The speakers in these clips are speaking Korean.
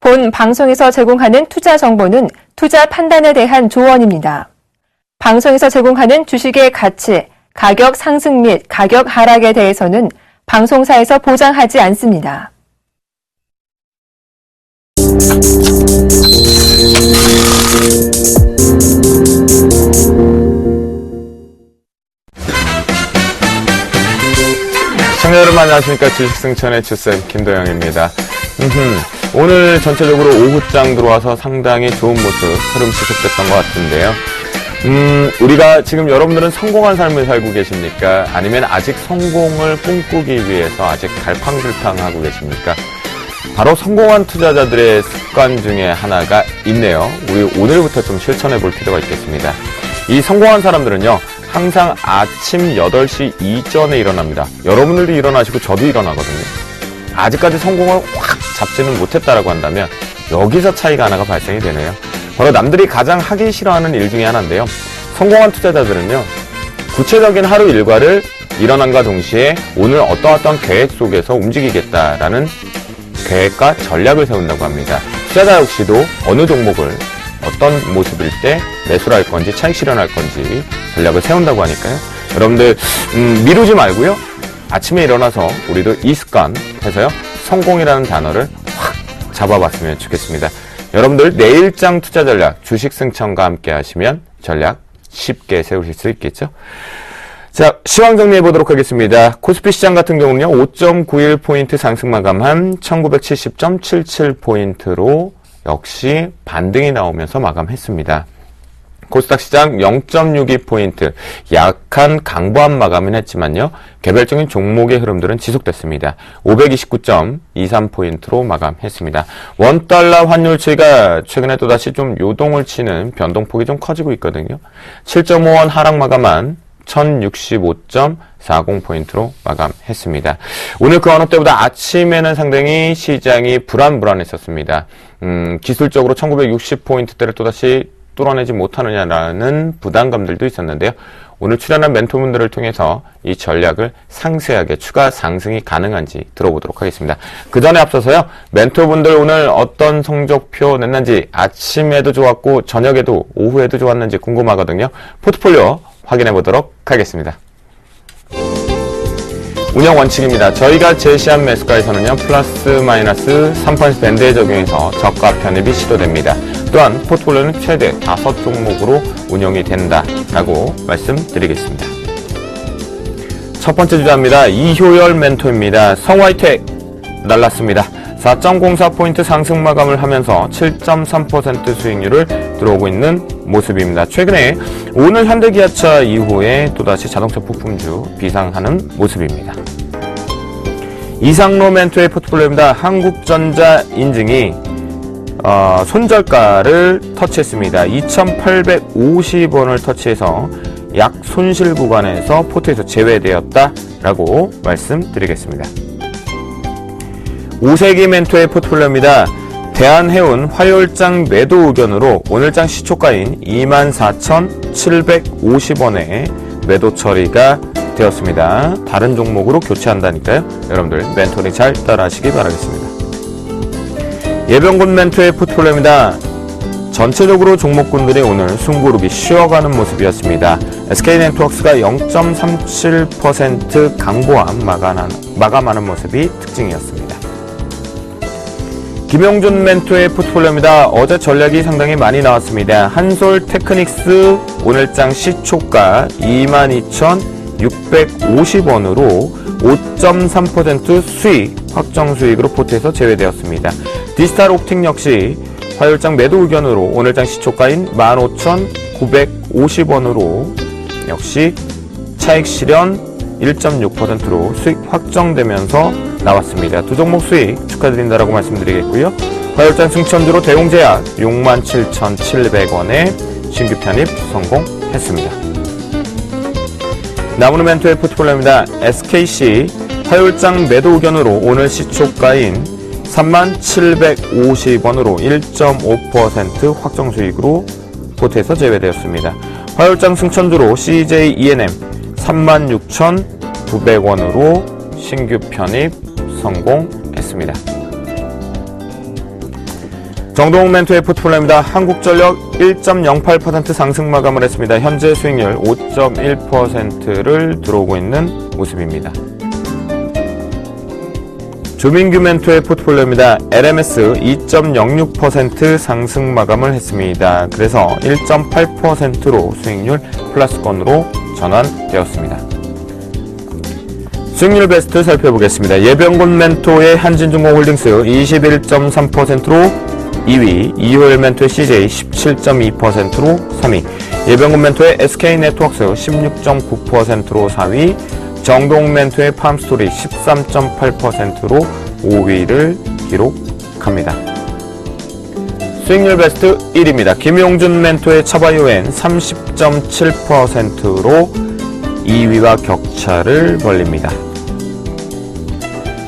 본 방송에서 제공하는 투자 정보는 투자 판단에 대한 조언입니다. 방송에서 제공하는 주식의 가치, 가격 상승 및 가격 하락에 대해서는 방송사에서 보장하지 않습니다. 시청자 여러분 안녕하십니까. 주식승천의 주쌤 김도영입니다. 오늘 전체적으로 오후장 들어와서 상당히 좋은 모습 흐름 지속됐던 것 같은데요. 우리가 지금 여러분들은 성공한 삶을 살고 계십니까? 아니면 아직 성공을 꿈꾸기 위해서 아직 갈팡질팡하고 계십니까? 바로 성공한 투자자들의 습관 중에 하나가 있네요. 우리 오늘부터 좀 실천해 볼 필요가 있겠습니다. 이 성공한 사람들은요, 항상 아침 8시 이전에 일어납니다. 여러분들도 일어나시고 저도 일어나거든요. 아직까지 성공을 확 잡지는 못했다라고 한다면 여기서 차이가 하나가 발생이 되네요. 바로 남들이 가장 하기 싫어하는 일 중에 하나인데요. 성공한 투자자들은요, 구체적인 하루 일과를 일어남과 동시에 오늘 어떠한 계획 속에서 움직이겠다라는 계획과 전략을 세운다고 합니다. 투자자 역시도 어느 종목을 어떤 모습일 때 매수를 할 건지 차익 실현할 건지 전략을 세운다고 하니까요. 여러분들 미루지 말고요. 아침에 일어나서 우리도 이 습관 해서요. 성공이라는 단어를 확 잡아봤으면 좋겠습니다. 여러분들 내일장 투자 전략 주식승천과 함께 하시면 전략 쉽게 세우실 수 있겠죠. 자, 시황 정리해 보도록 하겠습니다. 코스피 시장 같은 경우는요, 5.91포인트 상승 마감한 1970.77포인트로 역시 반등이 나오면서 마감했습니다. 코스닥 시장 0.62포인트 약한 강보합 마감은 했지만요, 개별적인 종목의 흐름들은 지속됐습니다. 529.23포인트로 마감했습니다. 원달러 환율 추이가 최근에 또다시 좀 요동을 치는 변동폭이 좀 커지고 있거든요. 7.5원 하락 마감한 1065.40포인트로 마감했습니다. 오늘 그 어느 때보다 아침에는 상당히 시장이 불안했었습니다. 기술적으로 1960포인트대를 또다시 뚫어내지 못하느냐라는 부담감들도 있었는데요. 오늘 출연한 멘토분들을 통해서 이 전략을 상세하게 추가 상승이 가능한지 들어보도록 하겠습니다. 그 전에 앞서서요, 멘토분들 오늘 어떤 성적표 냈는지, 아침에도 좋았고 저녁에도 오후에도 좋았는지 궁금하거든요. 포트폴리오 확인해 보도록 하겠습니다. 운영 원칙입니다. 저희가 제시한 매수가에서는요, 플러스 마이너스 3% 밴드에 적용해서 저가 편입이 시도됩니다. 또한 포트폴리오는 최대 5종목으로 운영이 된다라고 말씀드리겠습니다. 첫 번째 주자입니다. 이효열 멘토입니다. 성화이텍 날랐습니다. 4.04포인트 상승 마감을 하면서 7.3% 수익률을 들어오고 있는 모습입니다. 최근에 오늘 현대기아차 이후에 또다시 자동차 부품주 비상하는 모습입니다. 이상로 멘토의 포트폴리오입니다. 한국전자 인증이 손절가를 터치했습니다. 2,850원을 터치해서 약 손실 구간에서 포트에서 제외되었다라고 말씀드리겠습니다. 오세기 멘토의 포트폴리오입니다. 대한해운 화요일장 매도 의견으로 오늘장 시초가인 24,750원에 매도 처리가 되었습니다. 다른 종목으로 교체한다니까요. 여러분들 멘토링 잘 따라하시기 바라겠습니다. 예병군 멘토의 포트폴리오입니다. 전체적으로 종목군들이 오늘 숨고르기 쉬어가는 모습이었습니다. SK네트워크스가 0.37% 강보함 마감하는 모습이 특징이었습니다. 김용준 멘토의 포트폴리오입니다. 어제 전략이 상당히 많이 나왔습니다. 한솔테크닉스 오늘장 시초가 22,650원으로 5.3% 수익, 확정 수익으로 포트에서 제외되었습니다. 디지털 옵틱 역시 화요일장 매도 의견으로 오늘장 시초가인 15,950원으로 역시 차익 실현 1.6%로 수익 확정되면서 나왔습니다. 두 종목 수익 축하드린다라고 말씀드리겠고요. 화요일장 승천주로 대웅제약 67,700원에 신규 편입 성공했습니다. 나무르 멘토의 포트폴리오입니다. SKC 화요일장 매도 의견으로 오늘 시초가인 37,50원으로 1.5% 확정 수익으로 포트에서 제외되었습니다. 화요일장 승천주로 CJ ENM 36,900원으로 신규 편입 성공했습니다. 정동욱 멘토의 포트폴리오입니다. 한국전력 1.08% 상승 마감을 했습니다. 현재 수익률 5.1%를 들어오고 있는 모습입니다. 조민규 멘토의 포트폴리오입니다. LMS 2.06% 상승 마감을 했습니다. 그래서 1.8%로 수익률 플러스권으로 전환되었습니다. 수익률 베스트 살펴보겠습니다. 예병군 멘토의 한진중공홀딩스 21.3%로 2위, 이효일 멘토의 CJ 17.2%로 3위, 예병군 멘토의 SK네트워크스 16.9%로 4위, 정동 멘토의 팜스토리 13.8%로 5위를 기록합니다. 수익률 베스트 1위입니다. 김용준 멘토의 차바이오엔 30.7%로 2위와 격차를 벌립니다.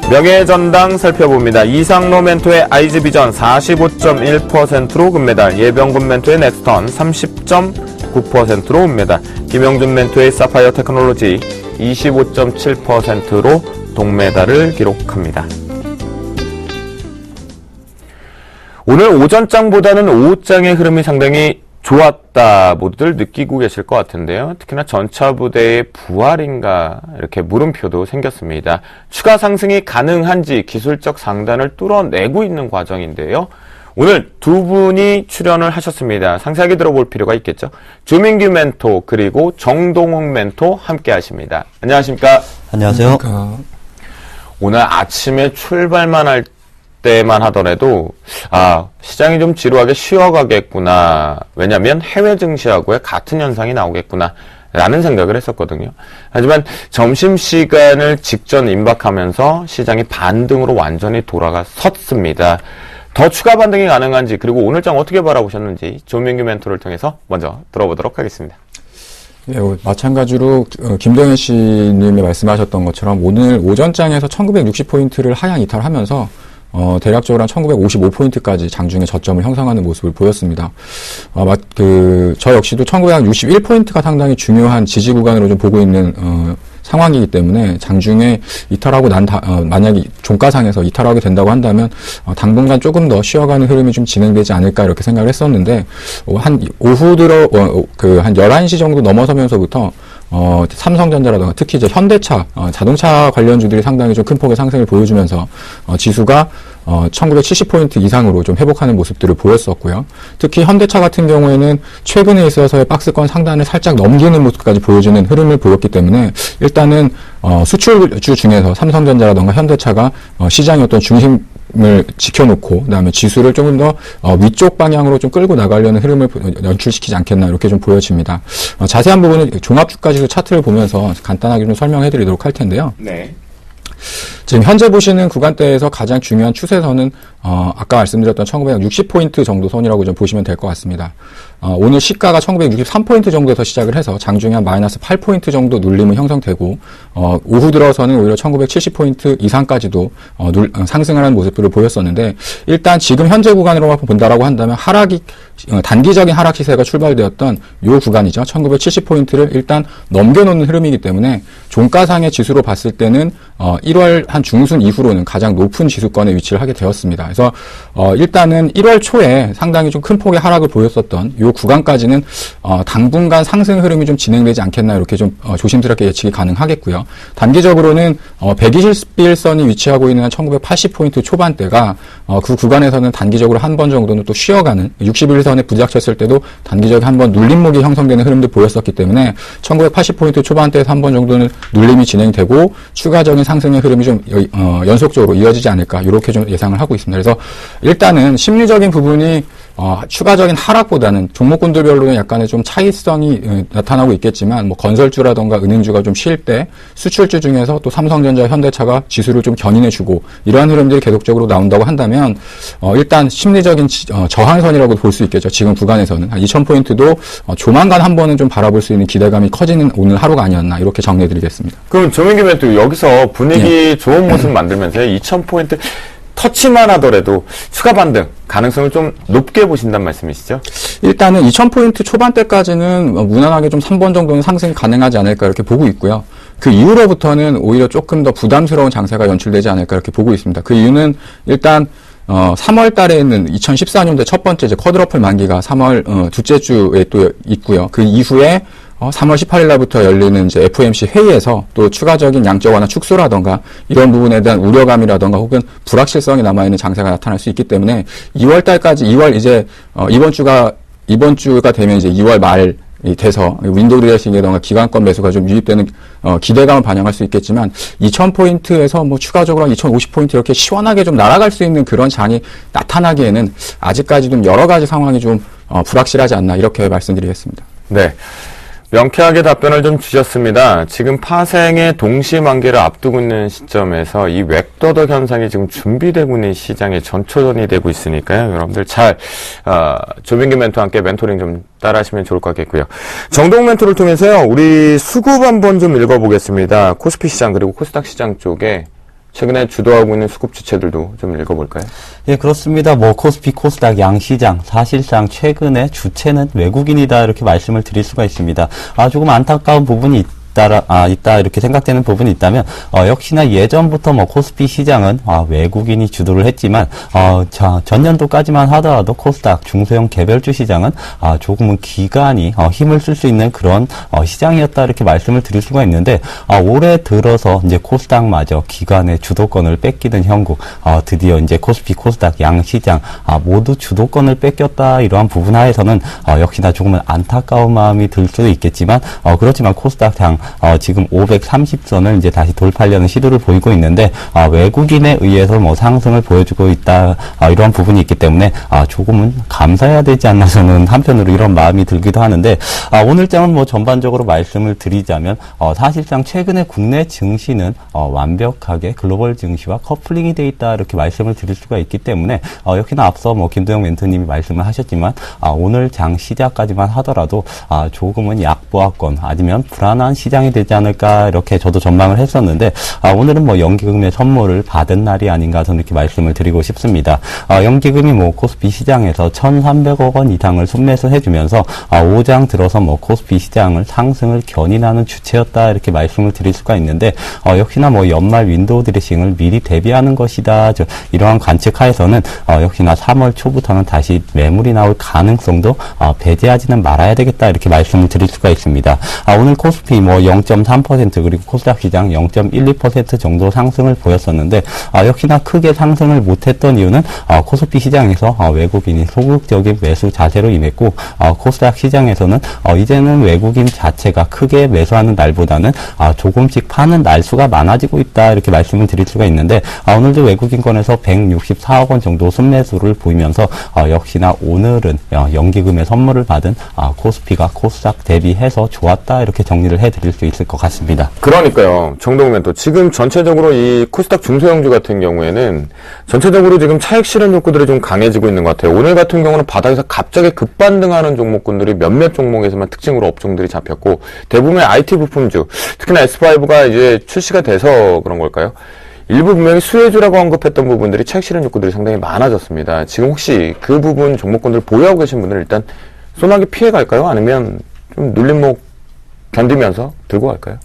명예전당 살펴봅니다. 이상로 멘토의 아이즈비전 45.1%로 금메달, 예병군 멘토의 넥스턴 30.9%로 은메달, 김영준 멘토의 사파이어 테크놀로지 25.7%로 동메달을 기록합니다. 오늘 오전장보다는 오후장의 흐름이 상당히 좋았다 모두들 느끼고 계실 것 같은데요. 특히나 전차부대의 부활인가 이렇게 물음표도 생겼습니다. 추가 상승이 가능한지 기술적 상단을 뚫어내고 있는 과정인데요. 오늘 두 분이 출연을 하셨습니다. 상세하게 들어볼 필요가 있겠죠. 조민규 멘토 그리고 정동욱 멘토 함께 하십니다. 안녕하십니까? 안녕하세요. 오늘 아침에 출발만 할 때만 하더라도 시장이 좀 지루하게 쉬어가겠구나. 왜냐하면 해외 증시하고의 같은 현상이 나오겠구나 라는 생각을 했었거든요. 하지만 점심시간을 직전 임박하면서 시장이 반등으로 완전히 돌아섰습니다. 더 추가 반등이 가능한지 그리고 오늘장 어떻게 바라보셨는지 조민규 멘토를 통해서 먼저 들어보도록 하겠습니다. 네, 마찬가지로 김동현 씨님이 말씀하셨던 것처럼 오늘 오전장에서 1960포인트를 하향 이탈하면서 대략적으로 한 1955포인트까지 장중에 저점을 형성하는 모습을 보였습니다. 저 역시도 1961포인트가 상당히 중요한 지지 구간으로 좀 보고 있는, 상황이기 때문에 장중에 이탈하고 만약에 종가상에서 이탈하게 된다고 한다면, 당분간 조금 더 쉬어가는 흐름이 좀 진행되지 않을까 이렇게 생각을 했었는데, 오후 한 11시 정도 넘어서면서부터 삼성전자라든가 특히 이제 현대차, 자동차 관련주들이 상당히 좀 큰 폭의 상승을 보여주면서, 지수가 1970포인트 이상으로 좀 회복하는 모습들을 보였었고요. 특히 현대차 같은 경우에는 최근에 있어서의 박스권 상단을 살짝 넘기는 모습까지 보여주는 흐름을 보였기 때문에 일단은 수출주 중에서 삼성전자라든가 현대차가 시장의 어떤 중심을 지켜놓고 그다음에 지수를 조금 더 위쪽 방향으로 좀 끌고 나가려는 흐름을 연출시키지 않겠나 이렇게 좀 보여집니다. 자세한 부분은 종합주가지수 차트를 보면서 간단하게 좀 설명해드리도록 할 텐데요. 네. 지금 현재 보시는 구간대에서 가장 중요한 추세선은 아까 말씀드렸던 1960포인트 정도 선이라고 좀 보시면 될 것 같습니다. 오늘 시가가 1963포인트 정도에서 시작을 해서 장중에 한 마이너스 8포인트 정도 눌림은 형성되고 오후 들어서는 오히려 1970포인트 이상까지도 상승을 하는 모습들을 보였었는데 일단 지금 현재 구간으로 본다라고 한다면 단기적인 하락 시세가 출발되었던 이 구간이죠. 1970포인트를 일단 넘겨놓는 흐름이기 때문에 종가상의 지수로 봤을 때는 1월 한 중순 이후로는 가장 높은 지수권에 위치를 하게 되었습니다. 그래서 일단은 1월 초에 상당히 좀 큰 폭의 하락을 보였었던 이 구간까지는 당분간 상승 흐름이 좀 진행되지 않겠나 이렇게 좀 조심스럽게 예측이 가능하겠고요. 단기적으로는 120일선이 위치하고 있는 한 1980포인트 초반대가 그 구간에서는 단기적으로 한 번 정도는 또 쉬어가는 61선에 부닥쳤을 때도 단기적으로 한 번 눌림목이 형성되는 흐름도 보였었기 때문에 1980포인트 초반대에서 한 번 정도는 눌림이 진행되고 추가적인 상승의 흐름이 좀 연속적으로 이어지지 않을까 이렇게 좀 예상을 하고 있습니다. 그래서 일단은 심리적인 부분이 추가적인 하락보다는 종목군들별로는 약간의 좀 차이성이 나타나고 있겠지만 건설주라던가 은행주가 좀 쉴 때 수출주 중에서 또 삼성전자, 현대차가 지수를 좀 견인해주고 이러한 흐름들이 계속적으로 나온다고 한다면 일단 심리적인 저항선이라고 볼 수 있겠죠. 지금 구간에서는 한 2000포인트도 조만간 한 번은 좀 바라볼 수 있는 기대감이 커지는 오늘 하루가 아니었나 이렇게 정리해드리겠습니다. 그럼 조민규 멘토 여기서 분위기 좋은 모습 만들면서 2000포인트 터치만 하더라도 추가 반등 가능성을 좀 높게 보신다는 말씀이시죠? 일단은 2000포인트 초반대까지는 무난하게 좀 3번 정도는 상승이 가능하지 않을까 이렇게 보고 있고요. 그 이후로부터는 오히려 조금 더 부담스러운 장세가 연출되지 않을까 이렇게 보고 있습니다. 그 이유는 일단 3월 달에는 2014년도에 첫 번째 이제 쿼드러플 만기가 3월 둘째 주에 또 있고요. 그 이후에 3월 18일 날부터 열리는 이제 FOMC 회의에서 또 추가적인 양적 완화 축소라던가 이런 부분에 대한 우려감이라던가 혹은 불확실성이 남아있는 장세가 나타날 수 있기 때문에 2월 달까지 이번 주가 되면 이제 2월 말이 돼서 윈도우 드레싱이라던가 기관권 매수가 좀 유입되는 기대감을 반영할 수 있겠지만 2000포인트에서 뭐 추가적으로 2050포인트 이렇게 시원하게 좀 날아갈 수 있는 그런 장이 나타나기에는 아직까지 좀 여러 가지 상황이 좀 불확실하지 않나 이렇게 말씀드리겠습니다. 네. 명쾌하게 답변을 좀 주셨습니다. 지금 파생의 동시 만기를 앞두고 있는 시점에서 이 웹더덕 현상이 지금 준비되고 있는 시장에 전초전이 되고 있으니까요. 여러분들 잘 조민기 멘토와 함께 멘토링 좀 따라하시면 좋을 것 같겠고요. 정동 멘토를 통해서요. 우리 수급 한번 좀 읽어보겠습니다. 코스피 시장 그리고 코스닥 시장 쪽에 최근에 주도하고 있는 수급 주체들도 좀 읽어볼까요? 예, 그렇습니다. 뭐 코스피, 코스닥 양시장 사실상 최근에 주체는 외국인이다 이렇게 말씀을 드릴 수가 있습니다. 조금 안타까운 부분이 있다 이렇게 생각되는 부분이 있다면 역시나 예전부터 뭐 코스피 시장은 외국인이 주도를 했지만 전년도까지만 하더라도 코스닥 중소형 개별주 시장은 조금은 기관이 힘을 쓸 수 있는 그런 시장이었다 이렇게 말씀을 드릴 수가 있는데 올해 들어서 이제 코스닥마저 기관의 주도권을 뺏기는 형국 드디어 이제 코스피 코스닥 양 시장 모두 주도권을 뺏겼다 이러한 부분 하에서는 역시나 조금은 안타까운 마음이 들 수도 있겠지만 그렇지만 코스닥 양 지금 530선을 이제 다시 돌파하려는 시도를 보이고 있는데 외국인에 의해서 뭐 상승을 보여주고 있다 이러한 부분이 있기 때문에 조금은 감사해야 되지 않나 저는 한편으로 이런 마음이 들기도 하는데 오늘장은 뭐 전반적으로 말씀을 드리자면 사실상 최근에 국내 증시는 완벽하게 글로벌 증시와 커플링이 돼 있다 이렇게 말씀을 드릴 수가 있기 때문에 역시나 앞서 뭐 김도영 멘토님이 말씀을 하셨지만 오늘 장 시작까지만 하더라도 조금은 약보합권 아니면 불안한 시장이 되지 않을까 이렇게 저도 전망을 했었는데 오늘은 뭐 연기금의 선물을 받은 날이 아닌가 저는 이렇게 말씀을 드리고 싶습니다. 연기금이 뭐 코스피 시장에서 1,300억 원 이상을 순매수 해주면서 5장 들어서 뭐 코스피 시장을 상승을 견인하는 주체였다 이렇게 말씀을 드릴 수가 있는데 역시나 뭐 연말 윈도우 드레싱을 미리 대비하는 것이다 이러한 관측하에서는 역시나 3월 초부터는 다시 매물이 나올 가능성도 배제하지는 말아야 되겠다 이렇게 말씀을 드릴 수가 있습니다. 오늘 코스피 뭐 0.3% 그리고 코스닥 시장 0.12% 정도 상승을 보였었는데 역시나 크게 상승을 못했던 이유는 코스피 시장에서 외국인이 소극적인 매수 자세로 임했고 코스닥 시장에서는 이제는 외국인 자체가 크게 매수하는 날보다는 조금씩 파는 날수가 많아지고 있다 이렇게 말씀을 드릴 수가 있는데 오늘도 외국인권에서 164억 원 정도 순매수를 보이면서 역시나 오늘은 연기금의 선물을 받은 코스피가 코스닥 대비해서 좋았다 이렇게 정리를 해드릴 수 있을 것 같습니다. 그러니까요. 정동 멘토. 지금 전체적으로 이 코스닥 중소형주 같은 경우에는 전체적으로 지금 차익 실현 욕구들이 좀 강해지고 있는 것 같아요. 오늘 같은 경우는 바닥에서 갑자기 급반등하는 종목군들이 몇몇 종목에서만 특징으로 업종들이 잡혔고 대부분의 IT 부품주, 특히나 S5가 이제 출시가 돼서 그런 걸까요? 일부 분명히 수혜주라고 언급했던 부분들이 차익 실현 욕구들이 상당히 많아졌습니다. 지금 혹시 그 부분 종목군들을 보유하고 계신 분들은 일단 소나기 피해 갈까요? 아니면 좀 눌림목 견디면서 들고 갈까요?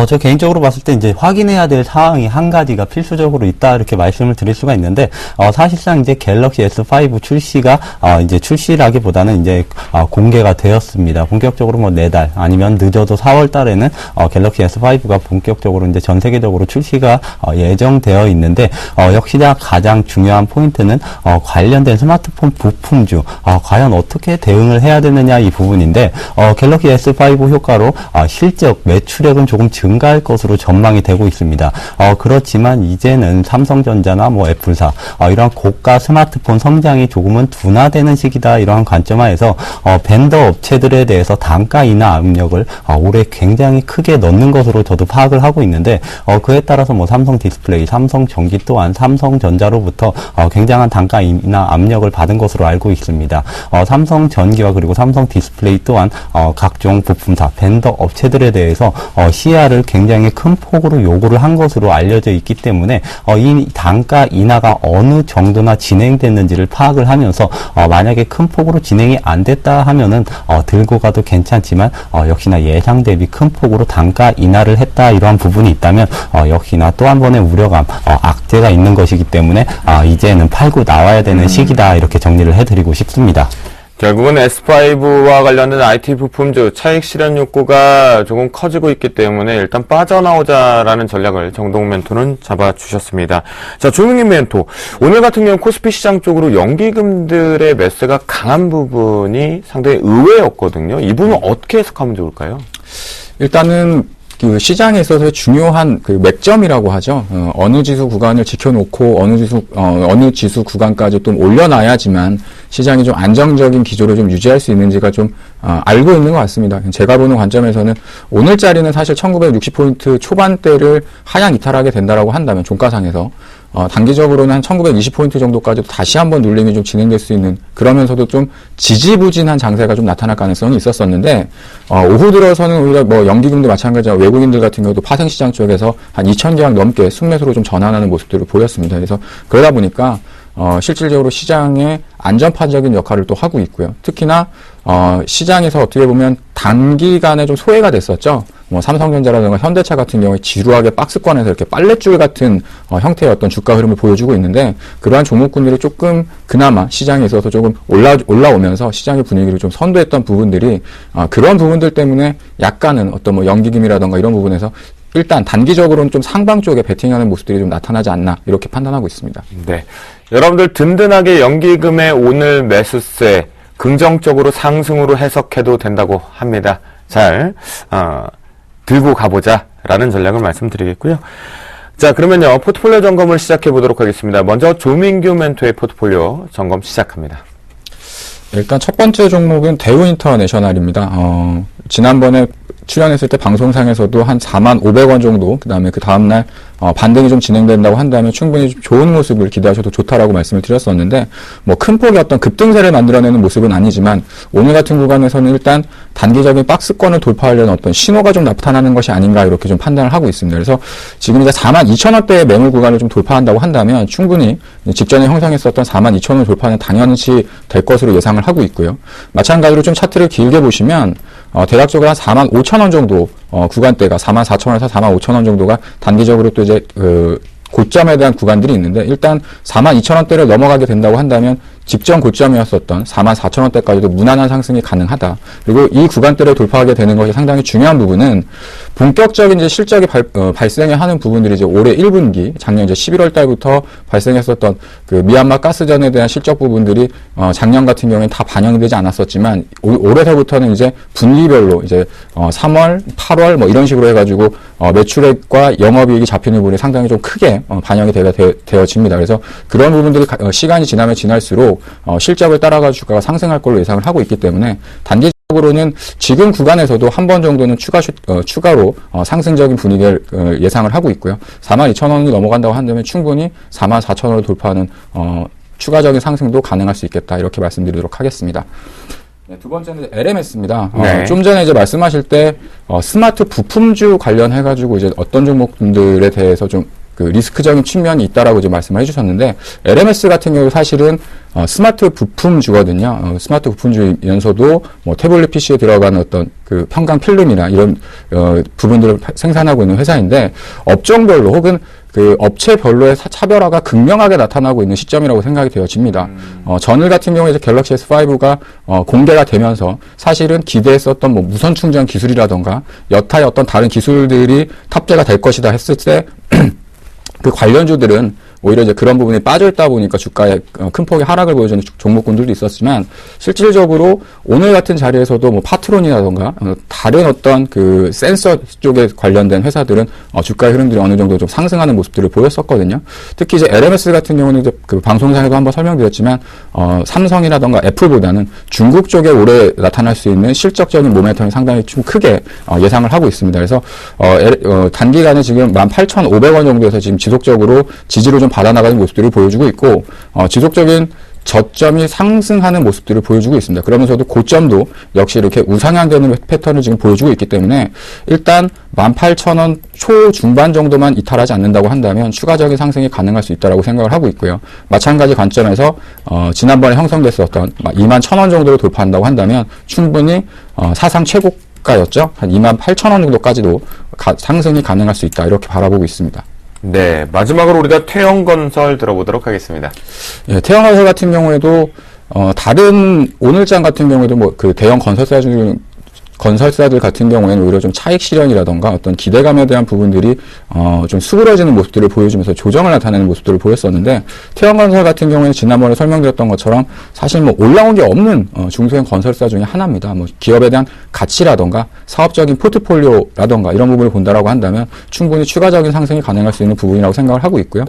저 개인적으로 봤을 때 이제 확인해야 될 사항이 한 가지가 필수적으로 있다 이렇게 말씀을 드릴 수가 있는데 사실상 이제 갤럭시 S5 출시가 이제 출시라기보다는 이제 공개가 되었습니다. 본격적으로 뭐 4달 아니면 늦어도 4월 달에는 갤럭시 S5가 본격적으로 이제 전 세계적으로 출시가 예정되어 있는데 역시나 가장 중요한 포인트는 관련된 스마트폰 부품주 과연 어떻게 대응을 해야 되느냐 이 부분인데 갤럭시 S5 효과로 실적 매출액은 조금 증가할 것으로 전망이 되고 있습니다. 그렇지만 이제는 삼성전자나 뭐 애플사 이러한 고가 스마트폰 성장이 조금은 둔화되는 시기다 이러한 관점하에서 벤더 업체들에 대해서 단가 인하 압력을 올해 굉장히 크게 넣는 것으로 저도 파악을 하고 있는데 그에 따라서 뭐 삼성 디스플레이, 삼성 전기 또한 삼성전자로부터 굉장한 단가 인하 압력을 받은 것으로 알고 있습니다. 삼성 전기와 그리고 삼성 디스플레이 또한 각종 부품사 벤더 업체들에 대해서 시야를 굉장히 큰 폭으로 요구를 한 것으로 알려져 있기 때문에 이 단가 인하가 어느 정도나 진행됐는지를 파악을 하면서 만약에 큰 폭으로 진행이 안 됐다 하면은 들고 가도 괜찮지만 역시나 예상 대비 큰 폭으로 단가 인하를 했다 이러한 부분이 있다면 역시나 또 한 번의 우려감, 악재가 있는 것이기 때문에 이제는 팔고 나와야 되는 시기다 이렇게 정리를 해드리고 싶습니다. 결국은 S5와 관련된 IT 부품주 차익 실현 욕구가 조금 커지고 있기 때문에 일단 빠져나오자라는 전략을 정동 멘토는 잡아주셨습니다. 자, 조명희 멘토. 오늘 같은 경우 코스피 시장 쪽으로 연기금들의 매수가 강한 부분이 상당히 의외였거든요. 이 부분 어떻게 해석하면 좋을까요? 일단은 그 시장에 있어서 중요한 그 맥점이라고 하죠. 어느 지수 구간을 지켜놓고 어느 지수 구간까지 좀 올려놔야지만 시장이 좀 안정적인 기조를 좀 유지할 수 있는지가 좀 알고 있는 것 같습니다. 제가 보는 관점에서는 오늘자리는 사실 1960포인트 초반대를 하향 이탈하게 된다라고 한다면 종가상에서 단기적으로는 한 1920포인트 정도까지도 다시 한번 눌림이 좀 진행될 수 있는, 그러면서도 좀 지지부진한 장세가 좀 나타날 가능성이 있었었는데, 오후 들어서는 오히려 뭐 연기금도 마찬가지로 외국인들 같은 경우도 파생시장 쪽에서 한 2,000계약 넘게 순매수로 좀 전환하는 모습들을 보였습니다. 그래서 그러다 보니까 실질적으로 시장의 안전판적인 역할을 또 하고 있고요. 특히나 시장에서 어떻게 보면 단기간에 좀 소외가 됐었죠. 뭐 삼성전자라든가 현대차 같은 경우에 지루하게 박스권에서 이렇게 빨랫줄 같은 형태의 어떤 주가 흐름을 보여주고 있는데, 그러한 종목군들이 조금 그나마 시장에 있어서 조금 올라오면서 시장의 분위기를 좀 선도했던 부분들이 그런 부분들 때문에 약간은 어떤 뭐 연기금이라든가 이런 부분에서 일단 단기적으로는 좀 상방 쪽에 베팅하는 모습들이 좀 나타나지 않나 이렇게 판단하고 있습니다. 네. 여러분들 든든하게 연기금의 오늘 매수세 긍정적으로 상승으로 해석해도 된다고 합니다. 잘 들고 가보자라는 전략을 말씀드리겠고요. 자, 그러면요, 포트폴리오 점검을 시작해 보도록 하겠습니다. 먼저 조민규 멘토의 포트폴리오 점검 시작합니다. 일단 첫 번째 종목은 대우 인터내셔널입니다. 지난번에 출연했을 때 방송상에서도 한 45,000원 정도, 그 다음에 그 다음날 반등이 좀 진행된다고 한다면 충분히 좀 좋은 모습을 기대하셔도 좋다라고 말씀을 드렸었는데, 뭐 큰 폭의 어떤 급등세를 만들어내는 모습은 아니지만 오늘 같은 구간에서는 일단 단기적인 박스권을 돌파하려는 어떤 신호가 좀 나타나는 것이 아닌가 이렇게 좀 판단을 하고 있습니다. 그래서 지금 이제 42,000원대의 매물 구간을 좀 돌파한다고 한다면 충분히 직전에 형성했었던 42,000원을 돌파는 당연시 될 것으로 예상을 하고 있고요. 마찬가지로 좀 차트를 길게 보시면 대략적으로 한 45,000원 정도 구간대가 44,000원에서 45,000원 정도가 단기적으로 또 이제 고점에 대한 구간들이 있는데, 일단 42,000원대를 넘어가게 된다고 한다면 직전 고점이었었던 44,000원대까지도 무난한 상승이 가능하다. 그리고 이 구간대를 돌파하게 되는 것이 상당히 중요한 부분은 본격적인 이제 실적이 발생을 하는 부분들이 이제 올해 1분기, 작년 이제 11월 달부터 발생했었던 그 미얀마 가스전에 대한 실적 부분들이 작년 같은 경우에는 다 반영이 되지 않았었지만 올해서부터는 이제 분기별로 이제 3월, 8월 뭐 이런 식으로 해가지고 매출액과 영업이익이 잡히는 부분이 상당히 좀 크게 반영이 되어집니다. 그래서 그런 부분들이 시간이 지나면 지날수록 실적을 따라가 주가가 상승할 걸로 예상을 하고 있기 때문에 단기적으로는 지금 구간에서도 한 번 정도는 추가로 상승적인 분위기를 예상을 하고 있고요. 42,000원이 넘어간다고 한다면 충분히 44,000원을 돌파하는 추가적인 상승도 가능할 수 있겠다 이렇게 말씀드리도록 하겠습니다. 네, 두 번째는 LMS입니다. 네. 좀 전에 이제 말씀하실 때 스마트 부품주 관련해가지고 이제 어떤 종목들에 대해서 좀 그 리스크적인 측면이 있다라고 이제 말씀을 해주셨는데, LMS 같은 경우 사실은 스마트 부품주거든요. 스마트 부품주면서도 뭐 태블릿 PC에 들어가는 어떤 그 평강 필름이나 이런 부분들을 생산하고 있는 회사인데, 업종별로 혹은 그 업체별로의 차별화가 극명하게 나타나고 있는 시점이라고 생각이 되어집니다. 전일 같은 경우에 이제 갤럭시 S5가 공개가 되면서 사실은 기대했었던 뭐 무선 충전 기술이라던가 여타의 어떤 다른 기술들이 탑재가 될 것이다 했을 때 그 관련주들은 오히려 이제 그런 부분이 빠져있다 보니까 주가에 큰 폭의 하락을 보여주는 종목군들도 있었지만, 실질적으로 오늘 같은 자리에서도 뭐 파트론이라던가 다른 어떤 그 센서 쪽에 관련된 회사들은 주가의 흐름들이 어느 정도 좀 상승하는 모습들을 보였었거든요. 특히 이제 LMS 같은 경우는 이제 그 방송상에도 한번 설명드렸지만 삼성이라던가 애플보다는 중국 쪽에 올해 나타날 수 있는 실적적인 모멘텀이 상당히 좀 크게 예상을 하고 있습니다. 그래서 단기간에 지금 18,500원 정도에서 지금 지속적으로 지지를 좀 받아나가는 모습들을 보여주고 있고, 지속적인 저점이 상승하는 모습들을 보여주고 있습니다. 그러면서도 고점도 역시 이렇게 우상향되는 패턴을 지금 보여주고 있기 때문에 일단 18,000원 초중반 정도만 이탈하지 않는다고 한다면 추가적인 상승이 가능할 수 있다고 생각을 하고 있고요. 마찬가지 관점에서 지난번에 형성됐었던 21,000원 정도로 돌파한다고 한다면 충분히 사상 최고가였죠. 한 28,000원 정도까지도 상승이 가능할 수 있다. 이렇게 바라보고 있습니다. 네, 마지막으로 우리가 태영건설 들어보도록 하겠습니다. 예, 태영건설 같은 경우에도 다른 오늘장 같은 경우에도 뭐 그 대형 건설사들 같은 경우에는 오히려 좀 차익 실현이라던가 어떤 기대감에 대한 부분들이 좀 수그러지는 모습들을 보여주면서 조정을 나타내는 모습들을 보였었는데 태영건설 같은 경우에는 지난번에 설명드렸던 것처럼 사실 뭐 올라온 게 없는 중소형 건설사 중에 하나입니다. 뭐 기업에 대한 가치라던가 사업적인 포트폴리오라던가 이런 부분을 본다라고 한다면 충분히 추가적인 상승이 가능할 수 있는 부분이라고 생각을 하고 있고요.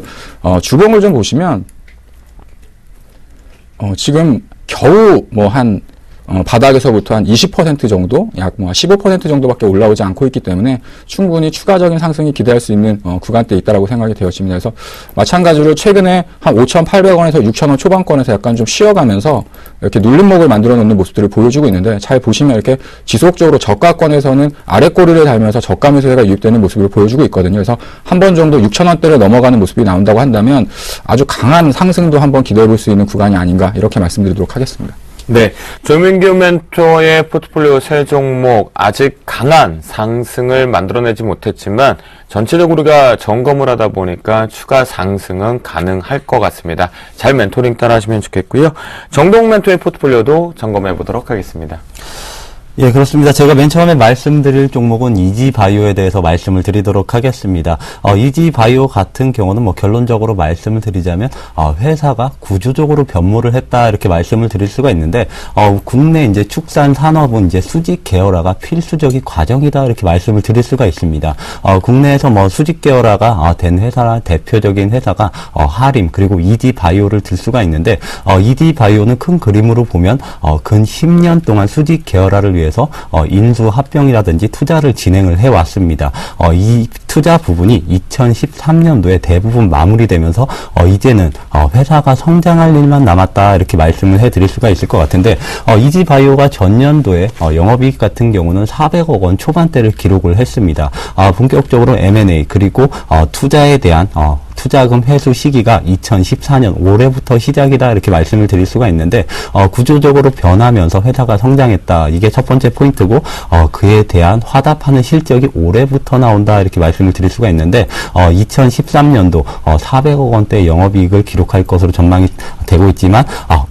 주봉을 좀 보시면 지금 겨우 바닥에서부터 한 20% 정도, 약 15% 정도밖에 올라오지 않고 있기 때문에 충분히 추가적인 상승이 기대할 수 있는 구간대에 있다라고 생각이 되었습니다. 그래서 마찬가지로 최근에 한 5,800원에서 6,000원 초반권에서 약간 좀 쉬어가면서 이렇게 눌림목을 만들어 놓는 모습들을 보여주고 있는데 잘 보시면 이렇게 지속적으로 저가권에서는 아래꼬리를 달면서 저가 매수세가 유입되는 모습을 보여주고 있거든요. 그래서 한 번 정도 6,000원대를 넘어가는 모습이 나온다고 한다면 아주 강한 상승도 한번 기대해 볼 수 있는 구간이 아닌가 이렇게 말씀드리도록 하겠습니다. 네, 조민규 멘토의 포트폴리오 세 종목 아직 강한 상승을 만들어내지 못했지만 전체적으로 우리가 점검을 하다 보니까 추가 상승은 가능할 것 같습니다. 잘 멘토링 따라 하시면 좋겠고요. 정동 멘토의 포트폴리오도 점검해 보도록 하겠습니다. 예, 그렇습니다. 제가 맨 처음에 말씀드릴 종목은 이지바이오에 대해서 말씀을 드리도록 하겠습니다. 이지바이오 같은 경우는 뭐 결론적으로 말씀을 드리자면, 회사가 구조적으로 변모를 했다, 이렇게 말씀을 드릴 수가 있는데, 국내 이제 축산 산업은 이제 수직 계열화가 필수적인 과정이다, 이렇게 말씀을 드릴 수가 있습니다. 국내에서 뭐 수직 계열화가 된 회사, 대표적인 회사가 하림, 그리고 이지바이오를 들 수가 있는데, 이지바이오는 큰 그림으로 보면, 근 10년 동안 수직 계열화를 위해 인수 합병이라든지 투자를 진행을 해왔습니다. 이 투자 부분이 2013년도에 대부분 마무리되면서 이제는 회사가 성장할 일만 남았다 이렇게 말씀을 해드릴 수가 있을 것 같은데 이지바이오가 전년도에 영업이익 같은 경우는 400억 원 초반대를 기록을 했습니다. 본격적으로 M&A 그리고 투자에 대한 투자금 회수 시기가 2014년 올해부터 시작이다 이렇게 말씀을 드릴 수가 있는데 구조적으로 변하면서 회사가 성장했다. 이게 첫 번째 포인트고 그에 대한 화답하는 실적이 올해부터 나온다 이렇게 말씀을 드릴 수가 있는데 2013년도 400억 원대 영업이익을 기록할 것으로 전망이 되고 있지만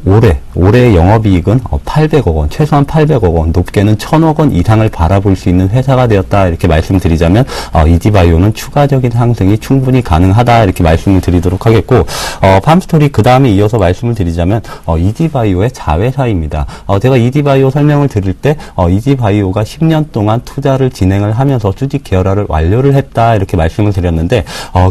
올해 영업이익은 800억 원, 최소한 800억 원, 높게는 1000억 원 이상을 바라볼 수 있는 회사가 되었다 이렇게 말씀드리자면 이지바이오는 추가적인 상승이 충분히 가능하다 이렇게 말씀을 드리도록 하겠고 팜스토리 그 다음에 이어서 말씀을 드리자면 이지바이오의 자회사입니다. 제가 이지바이오 설명을 드릴 때 이지바이오가 10년 동안 투자를 진행을 하면서 수직 계열화를 완료를 했다 이렇게 말씀을 드렸는데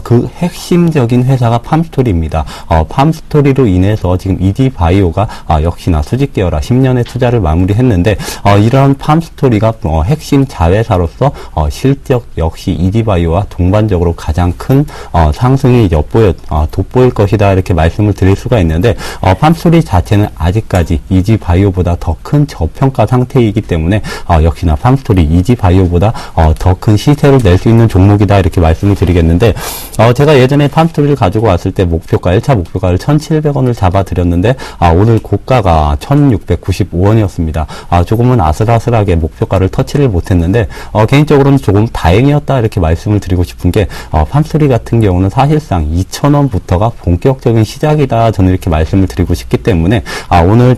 그 핵심적인 회사가 팜스토리입니다. 팜스토리로 인해서 지금 이지바이오가 역시나 수직 계열화 10년의 투자를 마무리했는데 이런 팜스토리가 핵심 자회사로서 실적 역시 이지바이오와 동반적으로 가장 큰 상승이 돋보일 것이다 이렇게 말씀을 드릴 수가 있는데 팜스토리 자체는 아직까지 이지바이오보다 더 큰 저평가 상태이기 때문에 역시나 팜스토리 이지바이오보다 더 큰 시세를 낼 수 있는 종목이다 이렇게 말씀을 드리겠는데 제가 예전에 팜스토리를 가지고 왔을 때 1차 목표가를 1,700원을 잡아드렸는데 오늘 고가가 1,695원이었습니다. 조금은 아슬아슬하게 목표가를 터치를 못했는데 개인적으로는 조금 다행이었다 이렇게 말씀을 드리고 싶은 게 팜스토리 같은 경우는 사실상 2,000원부터가 본격적인 시작이다 저는 이렇게 말씀을 드리고 싶기 때문에 오늘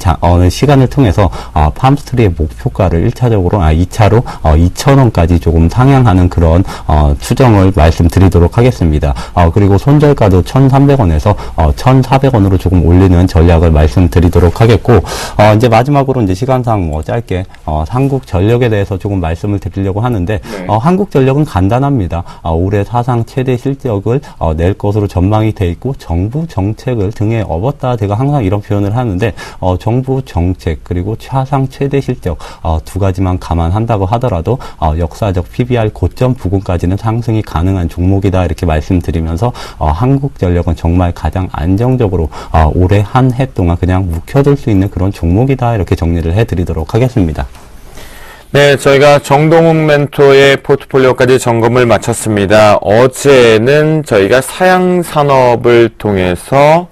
시간을 통해서 팜스토리의 목표가를 2차로 2,000원까지 조금 상향하는 그런 추정을 말씀드리도록 하겠습니다. 그리고 손절가도 1,300원에서 1,400원으로 조금 올리는 전략을 말씀드리도록 하겠고 이제 마지막 마지막으로 이제 시간상 뭐 짧게 한국전력에 대해서 조금 말씀을 드리려고 하는데 한국전력은 간단합니다. 올해 사상 최대 실적을 낼 것으로 전망이 돼 있고 정부 정책을 등에 업었다 제가 항상 이런 표현을 하는데 정부 정책 그리고 사상 최대 실적 두 가지만 감안한다고 하더라도 역사적 PBR 고점 부근까지는 상승이 가능한 종목이다 이렇게 말씀드리면서 한국전력은 정말 가장 안정적으로 올해 한 해 동안 그냥 묵혀둘 수 있는 그런 종목이다 이렇게 정리를 해드리도록 하겠습니다. 네, 저희가 정동욱 멘토의 포트폴리오까지 점검을 마쳤습니다. 어제는 저희가 사양산업을 통해서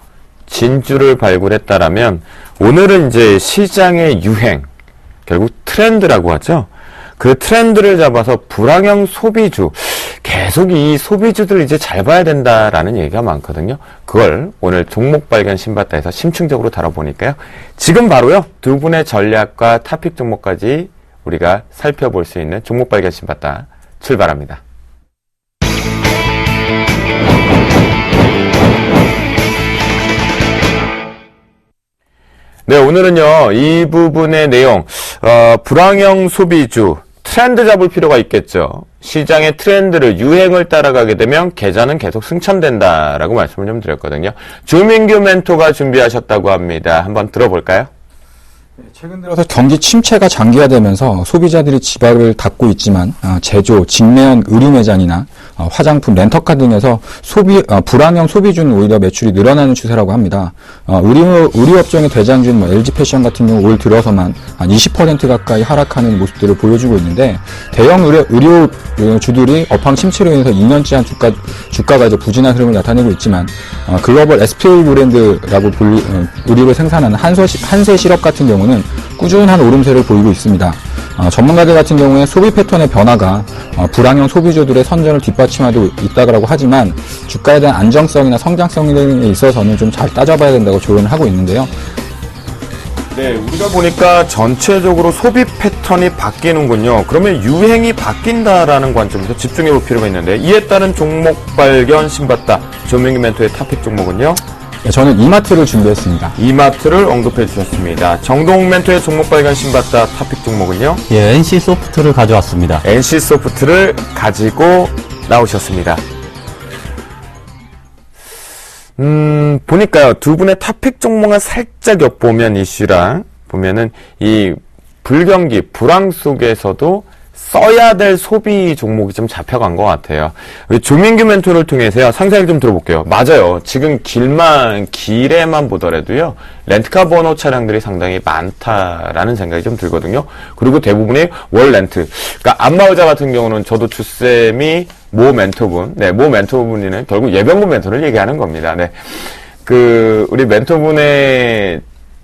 진주를 발굴했다라면 오늘은 이제 시장의 유행, 결국 트렌드라고 하죠. 그 트렌드를 잡아서 불황형 소비주, 계속 이 소비주들 이제 잘 봐야 된다라는 얘기가 많거든요. 그걸 오늘 종목 발견 신바다에서 심층적으로 다뤄보니까요. 지금 바로요, 두 분의 전략과 타픽 종목까지 우리가 살펴볼 수 있는 종목 발견 신바다 출발합니다. 네, 오늘은요, 이 부분의 내용, 불황형 소비주, 트렌드 잡을 필요가 있겠죠. 시장의 트렌드를, 유행을 따라가게 되면 계좌는 계속 승천된다라고 말씀을 좀 드렸거든요. 조민규 멘토가 준비하셨다고 합니다. 한번 들어볼까요? 최근 들어서 경기 침체가 장기화되면서 소비자들이 지갑을 닫고 있지만 제조, 직매연 의류 매장이나 화장품, 렌터카 등에서 불황형 소비주는 오히려 매출이 늘어나는 추세라고 합니다. 의류 업종의 대장주인 LG 패션 같은 경우 올 들어서만 한 20% 가까이 하락하는 모습들을 보여주고 있는데 대형 의류 주들이 업황 침체로 인해서 2년째 한 주가가 이제 부진한 흐름을 나타내고 있지만 글로벌 SPA 브랜드라고 의류를 생산하는 한세실업 같은 경우는 꾸준한 오름세를 보이고 있습니다. 전문가들 같은 경우에 소비 패턴의 변화가 불황형 소비주들의 선전을 뒷받침하고 있다고 하지만 주가에 대한 안정성이나 성장성에 있어서는 좀 잘 따져봐야 된다고 조언을 하고 있는데요. 네, 우리가 보니까 전체적으로 소비 패턴이 바뀌는군요. 그러면 유행이 바뀐다라는 관점에서 집중해 볼 필요가 있는데 이에 따른 종목 발견 신봤다. 조민규 멘토의 타픽 종목은요? 네, 저는 이마트를 준비했습니다. 이마트를 언급해 주셨습니다. 정동욱 멘토의 종목 발견 신봤다. 타픽 종목은요? 예, NC소프트를 가져왔습니다. NC소프트를 가지고 나오셨습니다. 보니까요, 두 분의 타픽 종목만 살짝 엿보면 이슈랑 보면은 이 불경기, 불황 속에서도 써야 될 소비 종목이 좀 잡혀간 것 같아요. 우리 조민규 멘토를 통해서요, 상세하게 좀 들어볼게요. 맞아요. 지금 길에만 보더라도요, 렌트카 번호 차량들이 상당히 많다라는 생각이 좀 들거든요. 그리고 대부분이 월 렌트. 그러니까 안마의자 같은 경우는 저도 주쌤이 모 멘토분이는 결국 예병군 멘토를 얘기하는 겁니다. 네. 우리 멘토분의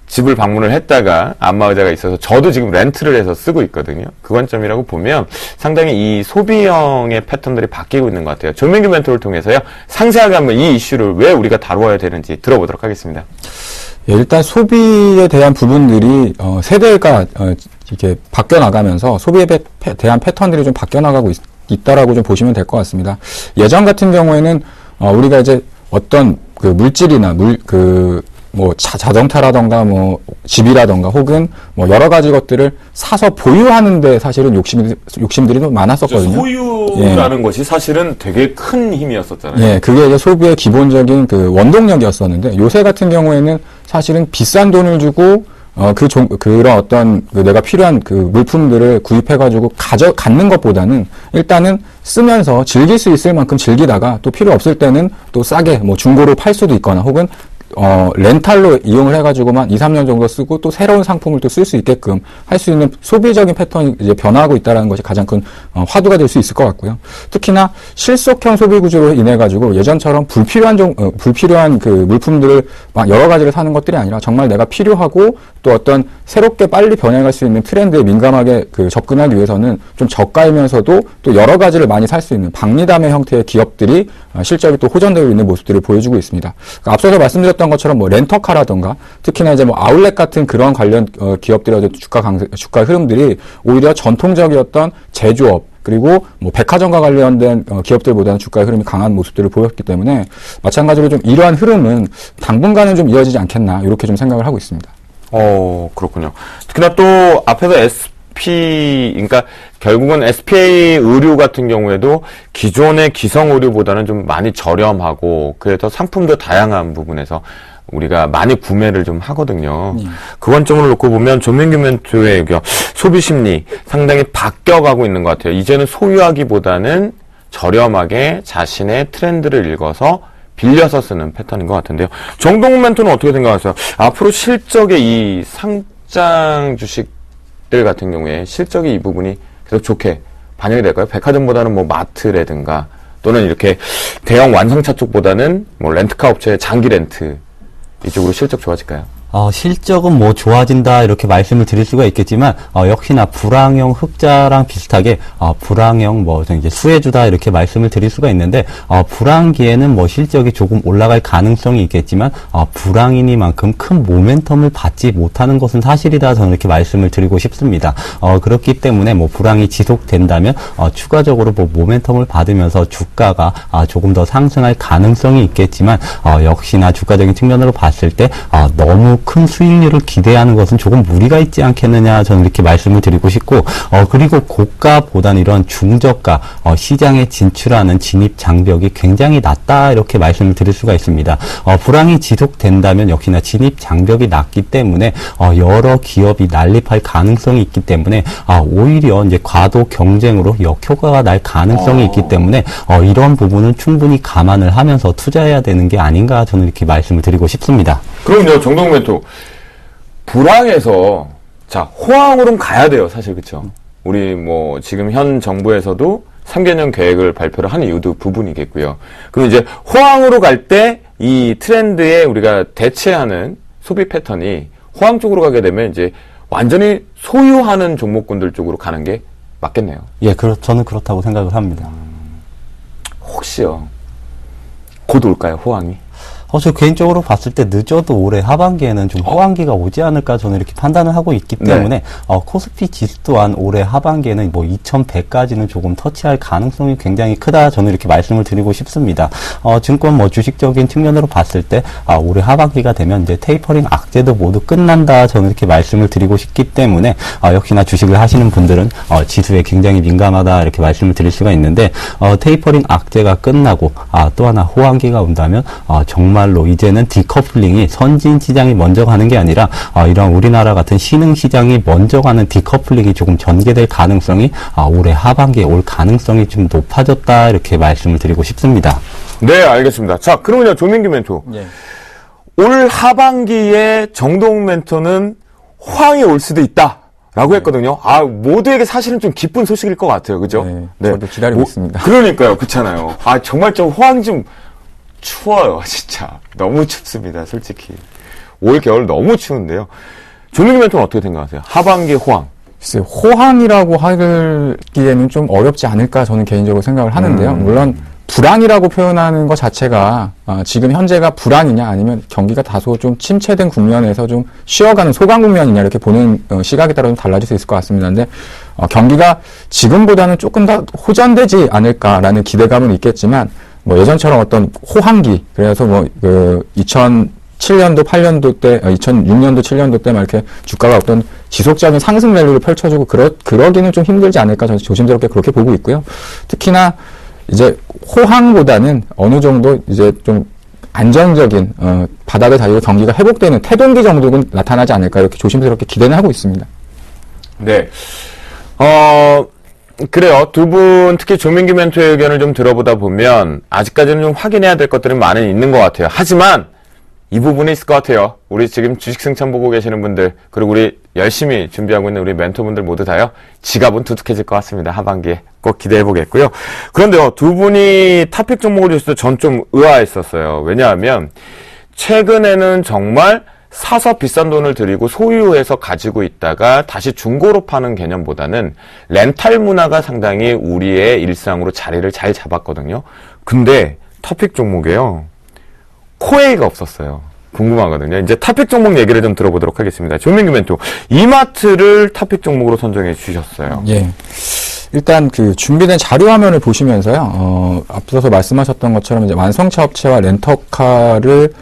집을 방문을 했다가 안마의자가 있어서 저도 지금 렌트를 해서 쓰고 있거든요. 그 관점이라고 보면 상당히 이 소비형의 패턴들이 바뀌고 있는 것 같아요. 조민규 멘토를 통해서요, 상세하게 한번 이 이슈를 왜 우리가 다루어야 되는지 들어보도록 하겠습니다. 예, 일단 소비에 대한 부분들이 세대가 이렇게 바뀌어 나가면서 소비에 대한 패턴들이 좀 바뀌어 나가고 있다라고 좀 보시면 될 것 같습니다. 예전 같은 경우에는 우리가 이제 어떤 그 물질이나 자동차라던가 집이라던가 혹은 여러 가지 것들을 사서 보유하는데 사실은 욕심들이 좀 많았었거든요. 소유라는 것이 사실은 되게 큰 힘이었었잖아요. 예, 그게 이제 소비의 기본적인 그 원동력이었었는데 요새 같은 경우에는 사실은 비싼 돈을 주고 그런 어떤 내가 필요한 그 물품들을 구입해가지고 갖는 것보다는 일단은 쓰면서 즐길 수 있을 만큼 즐기다가 또 필요 없을 때는 또 싸게 중고로 팔 수도 있거나 혹은 렌탈로 이용을 해가지고만 2, 3년 정도 쓰고 또 새로운 상품을 또 쓸 수 있게끔 할 수 있는 소비적인 패턴이 이제 변화하고 있다는 것이 가장 큰 화두가 될 수 있을 것 같고요. 특히나 실속형 소비 구조로 인해 가지고 예전처럼 불필요한 그 물품들을 막 여러 가지를 사는 것들이 아니라 정말 내가 필요하고 또 어떤 새롭게 빨리 변해갈 수 있는 트렌드에 민감하게 접근하기 위해서는 좀 저가이면서도 또 여러 가지를 많이 살 수 있는 박리담의 형태의 기업들이 실적이 또 호전되고 있는 모습들을 보여주고 있습니다. 그러니까 앞서서 말씀드렸던 것처럼 렌터카라던가 특히나 이제 아울렛 같은 그런 관련 기업들의 주가 흐름들이 오히려 전통적이었던 제조업 그리고 백화점과 관련된 기업들보다는 주가의 흐름이 강한 모습들을 보였기 때문에 마찬가지로 좀 이러한 흐름은 당분간은 좀 이어지지 않겠나 이렇게 좀 생각을 하고 있습니다. 그렇군요. 특히나 또 앞에서 그러니까 결국은 SPA 의류 같은 경우에도 기존의 기성 의류보다는 좀 많이 저렴하고 그래서 상품도 다양한 부분에서 우리가 많이 구매를 좀 하거든요. 그 관점으로 놓고 보면 조민규 멘토의 소비 심리 상당히 바뀌어가고 있는 것 같아요. 이제는 소유하기보다는 저렴하게 자신의 트렌드를 읽어서 빌려서 쓰는 패턴인 것 같은데요. 정동훈 멘토는 어떻게 생각하세요? 앞으로 실적의 이 상장 주식들 같은 경우에 실적의 이 부분이 계속 좋게 반영이 될까요? 백화점보다는 뭐 마트라든가 또는 이렇게 대형 완성차 쪽보다는 뭐 렌트카 업체의 장기 렌트 이쪽으로 실적 좋아질까요? 실적은 뭐 좋아진다 이렇게 말씀을 드릴 수가 있겠지만 역시나 불황형 흑자랑 비슷하게 불황형 뭐 이제 수혜주다 이렇게 말씀을 드릴 수가 있는데 불황기에는 뭐 실적이 조금 올라갈 가능성이 있겠지만 불황이니만큼 큰 모멘텀을 받지 못하는 것은 사실이다 저는 이렇게 말씀을 드리고 싶습니다. 그렇기 때문에 뭐 불황이 지속된다면 추가적으로 뭐 모멘텀을 받으면서 주가가 조금 더 상승할 가능성이 있겠지만 역시나 주가적인 측면으로 봤을 때 너무 큰 수익률을 기대하는 것은 조금 무리가 있지 않겠느냐 저는 이렇게 말씀을 드리고 싶고 그리고 고가보다는 이런 중저가 시장에 진출하는 진입 장벽이 굉장히 낮다 이렇게 말씀을 드릴 수가 있습니다. 불황이 지속된다면 역시나 진입 장벽이 낮기 때문에 여러 기업이 난립할 가능성이 있기 때문에 오히려 이제 과도 경쟁으로 역효과가 날 가능성이 있기 때문에 이런 부분은 충분히 감안을 하면서 투자해야 되는 게 아닌가 저는 이렇게 말씀을 드리고 싶습니다. 그럼요, 정동훈 멘토. 불황에서, 자, 호황으로는 가야 돼요, 사실, 그쵸? 우리 뭐, 지금 현 정부에서도 3개년 계획을 발표를 한 이유도 부분이겠고요. 그럼 이제 호황으로 갈 때 이 트렌드에 우리가 대체하는 소비 패턴이 호황 쪽으로 가게 되면 이제 완전히 소유하는 종목군들 쪽으로 가는 게 맞겠네요. 예, 저는 그렇다고 생각을 합니다. 혹시요, 곧 올까요, 호황이? 저 개인적으로 봤을 때 늦어도 올해 하반기에는 좀 호황기가 오지 않을까 저는 이렇게 판단을 하고 있기 때문에 코스피 지수 또한 올해 하반기에는 뭐 2100까지는 조금 터치할 가능성이 굉장히 크다 저는 이렇게 말씀을 드리고 싶습니다. 증권 뭐 주식적인 측면으로 봤을 때 올해 하반기가 되면 이제 테이퍼링 악재도 모두 끝난다 저는 이렇게 말씀을 드리고 싶기 때문에 역시나 주식을 하시는 분들은 지수에 굉장히 민감하다 이렇게 말씀을 드릴 수가 있는데 테이퍼링 악재가 끝나고 또 하나 호황기가 온다면 정말로 이제는 디커플링이 선진 시장이 먼저 가는 게 아니라 이런 우리나라 같은 신흥 시장이 먼저 가는 디커플링이 조금 전개될 가능성이 올해 하반기에 올 가능성이 좀 높아졌다 이렇게 말씀을 드리고 싶습니다. 네, 알겠습니다. 자, 그러면요, 조민규 멘토. 예. 올 하반기에 정동훈 멘토는 호황이 올 수도 있다. 라고 했거든요. 모두에게 사실은 좀 기쁜 소식일 것 같아요. 그죠? 네, 저도 기다리고 있습니다. 그러니까요. 그렇잖아요. 정말 좀 호황 좀 추워요. 진짜. 너무 춥습니다. 솔직히. 올 겨울 너무 추운데요. 조민규 멘토는 어떻게 생각하세요? 하반기 호황. 글쎄요, 호황이라고 하기에는 좀 어렵지 않을까 저는 개인적으로 생각을 하는데요. 물론 불황이라고 표현하는 것 자체가 지금 현재가 불황이냐 아니면 경기가 다소 좀 침체된 국면에서 좀 쉬어가는 소강 국면이냐 이렇게 보는 시각에 따라 좀 달라질 수 있을 것 같습니다. 근데 경기가 지금보다는 조금 더 호전되지 않을까라는 기대감은 있겠지만 뭐 예전처럼 어떤 호황기 그래서 뭐 2007년도 8년도 때 2006년도 7년도 때 막 이렇게 주가가 어떤 지속적인 상승 랠리를 펼쳐주고 그러기는 좀 힘들지 않을까 저는 조심스럽게 그렇게 보고 있고요. 특히나 이제 호황보다는 어느 정도 이제 좀 안정적인 바닥을 다지고 경기가 회복되는 태동기 정도는 나타나지 않을까 이렇게 조심스럽게 기대는 하고 있습니다. 네. 그래요. 두 분, 특히 조민규 멘토의 의견을 좀 들어보다 보면, 아직까지는 좀 확인해야 될 것들은 많이 있는 것 같아요. 하지만, 이 부분이 있을 것 같아요. 우리 지금 주식 승천 보고 계시는 분들, 그리고 우리 열심히 준비하고 있는 우리 멘토분들 모두 다요, 지갑은 두둑해질 것 같습니다. 하반기에. 꼭 기대해 보겠고요. 그런데요, 두 분이 탑픽 종목을 주셔서 전 좀 의아했었어요. 왜냐하면, 최근에는 정말 사서 비싼 돈을 들이고 소유해서 가지고 있다가 다시 중고로 파는 개념보다는 렌탈 문화가 상당히 우리의 일상으로 자리를 잘 잡았거든요. 근데 탑픽 종목에요, 코웨이가 없었어요. 궁금하거든요. 이제 탑픽 종목 얘기를 좀 들어보도록 하겠습니다. 조민규 멘토, 이마트를 탑픽 종목으로 선정해 주셨어요. 예. 일단 그 준비된 자료 화면을 보시면서요. 앞서서 말씀하셨던 것처럼 이제 완성차 업체와 렌터카를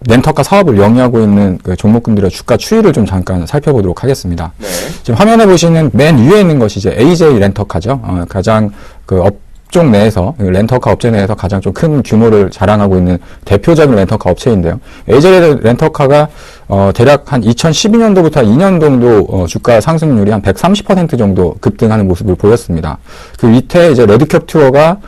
렌터카 사업을 영위하고 있는 그 종목군들의 주가 추이를 좀 잠깐 살펴보도록 하겠습니다. 네. 지금 화면에 보시는 맨 위에 있는 것이 이제 AJ 렌터카죠. 가장 그 업종 내에서, 렌터카 업체 내에서 가장 좀 큰 규모를 자랑하고 있는 대표적인 렌터카 업체인데요. AJ 렌터카가 대략 한 2012년도부터 2년 정도 주가 상승률이 한 130% 정도 급등하는 모습을 보였습니다. 그 밑에 이제 레드캡 투어가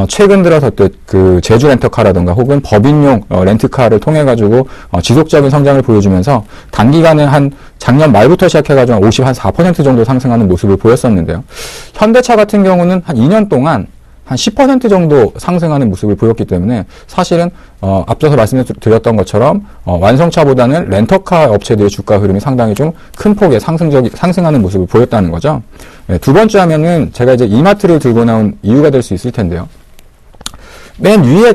최근 들어서 또 그 제주 렌터카라든가 혹은 법인용 렌트카를 통해 가지고 지속적인 성장을 보여주면서 단기간에 한 작년 말부터 시작해가지고 한 54% 정도 상승하는 모습을 보였었는데요. 현대차 같은 경우는 한 2년 동안 한 10% 정도 상승하는 모습을 보였기 때문에 사실은 앞서서 말씀드렸던 것처럼 완성차보다는 렌터카 업체들의 주가 흐름이 상당히 좀 큰 폭의 상승하는 모습을 보였다는 거죠. 네, 두 번째 하면은 제가 이제 이마트를 들고 나온 이유가 될 수 있을 텐데요. 맨 위에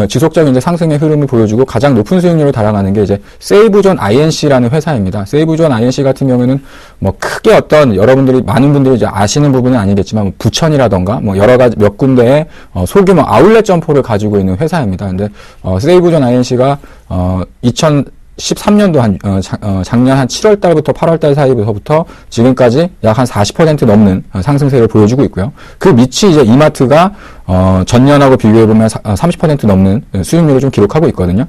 지속적인 이제 상승의 흐름을 보여주고 가장 높은 수익률을 달아가는 게 이제 세이브존 INC라는 회사입니다. 세이브존 INC 같은 경우에는 뭐 크게 어떤 여러분들이 많은 분들이 이제 아시는 부분은 아니겠지만 뭐 부천이라던가 뭐 여러 가지 몇 군데의 소규모 아울렛 점포를 가지고 있는 회사입니다. 근데 세이브존 INC가 2013년도 작년 한 7월 달부터 8월 달 사이부터 지금까지 약 한 40% 넘는 상승세를 보여주고 있고요. 그 밑이 이제 이마트가 전년하고 비교해보면 30% 넘는 수익률을 좀 기록하고 있거든요.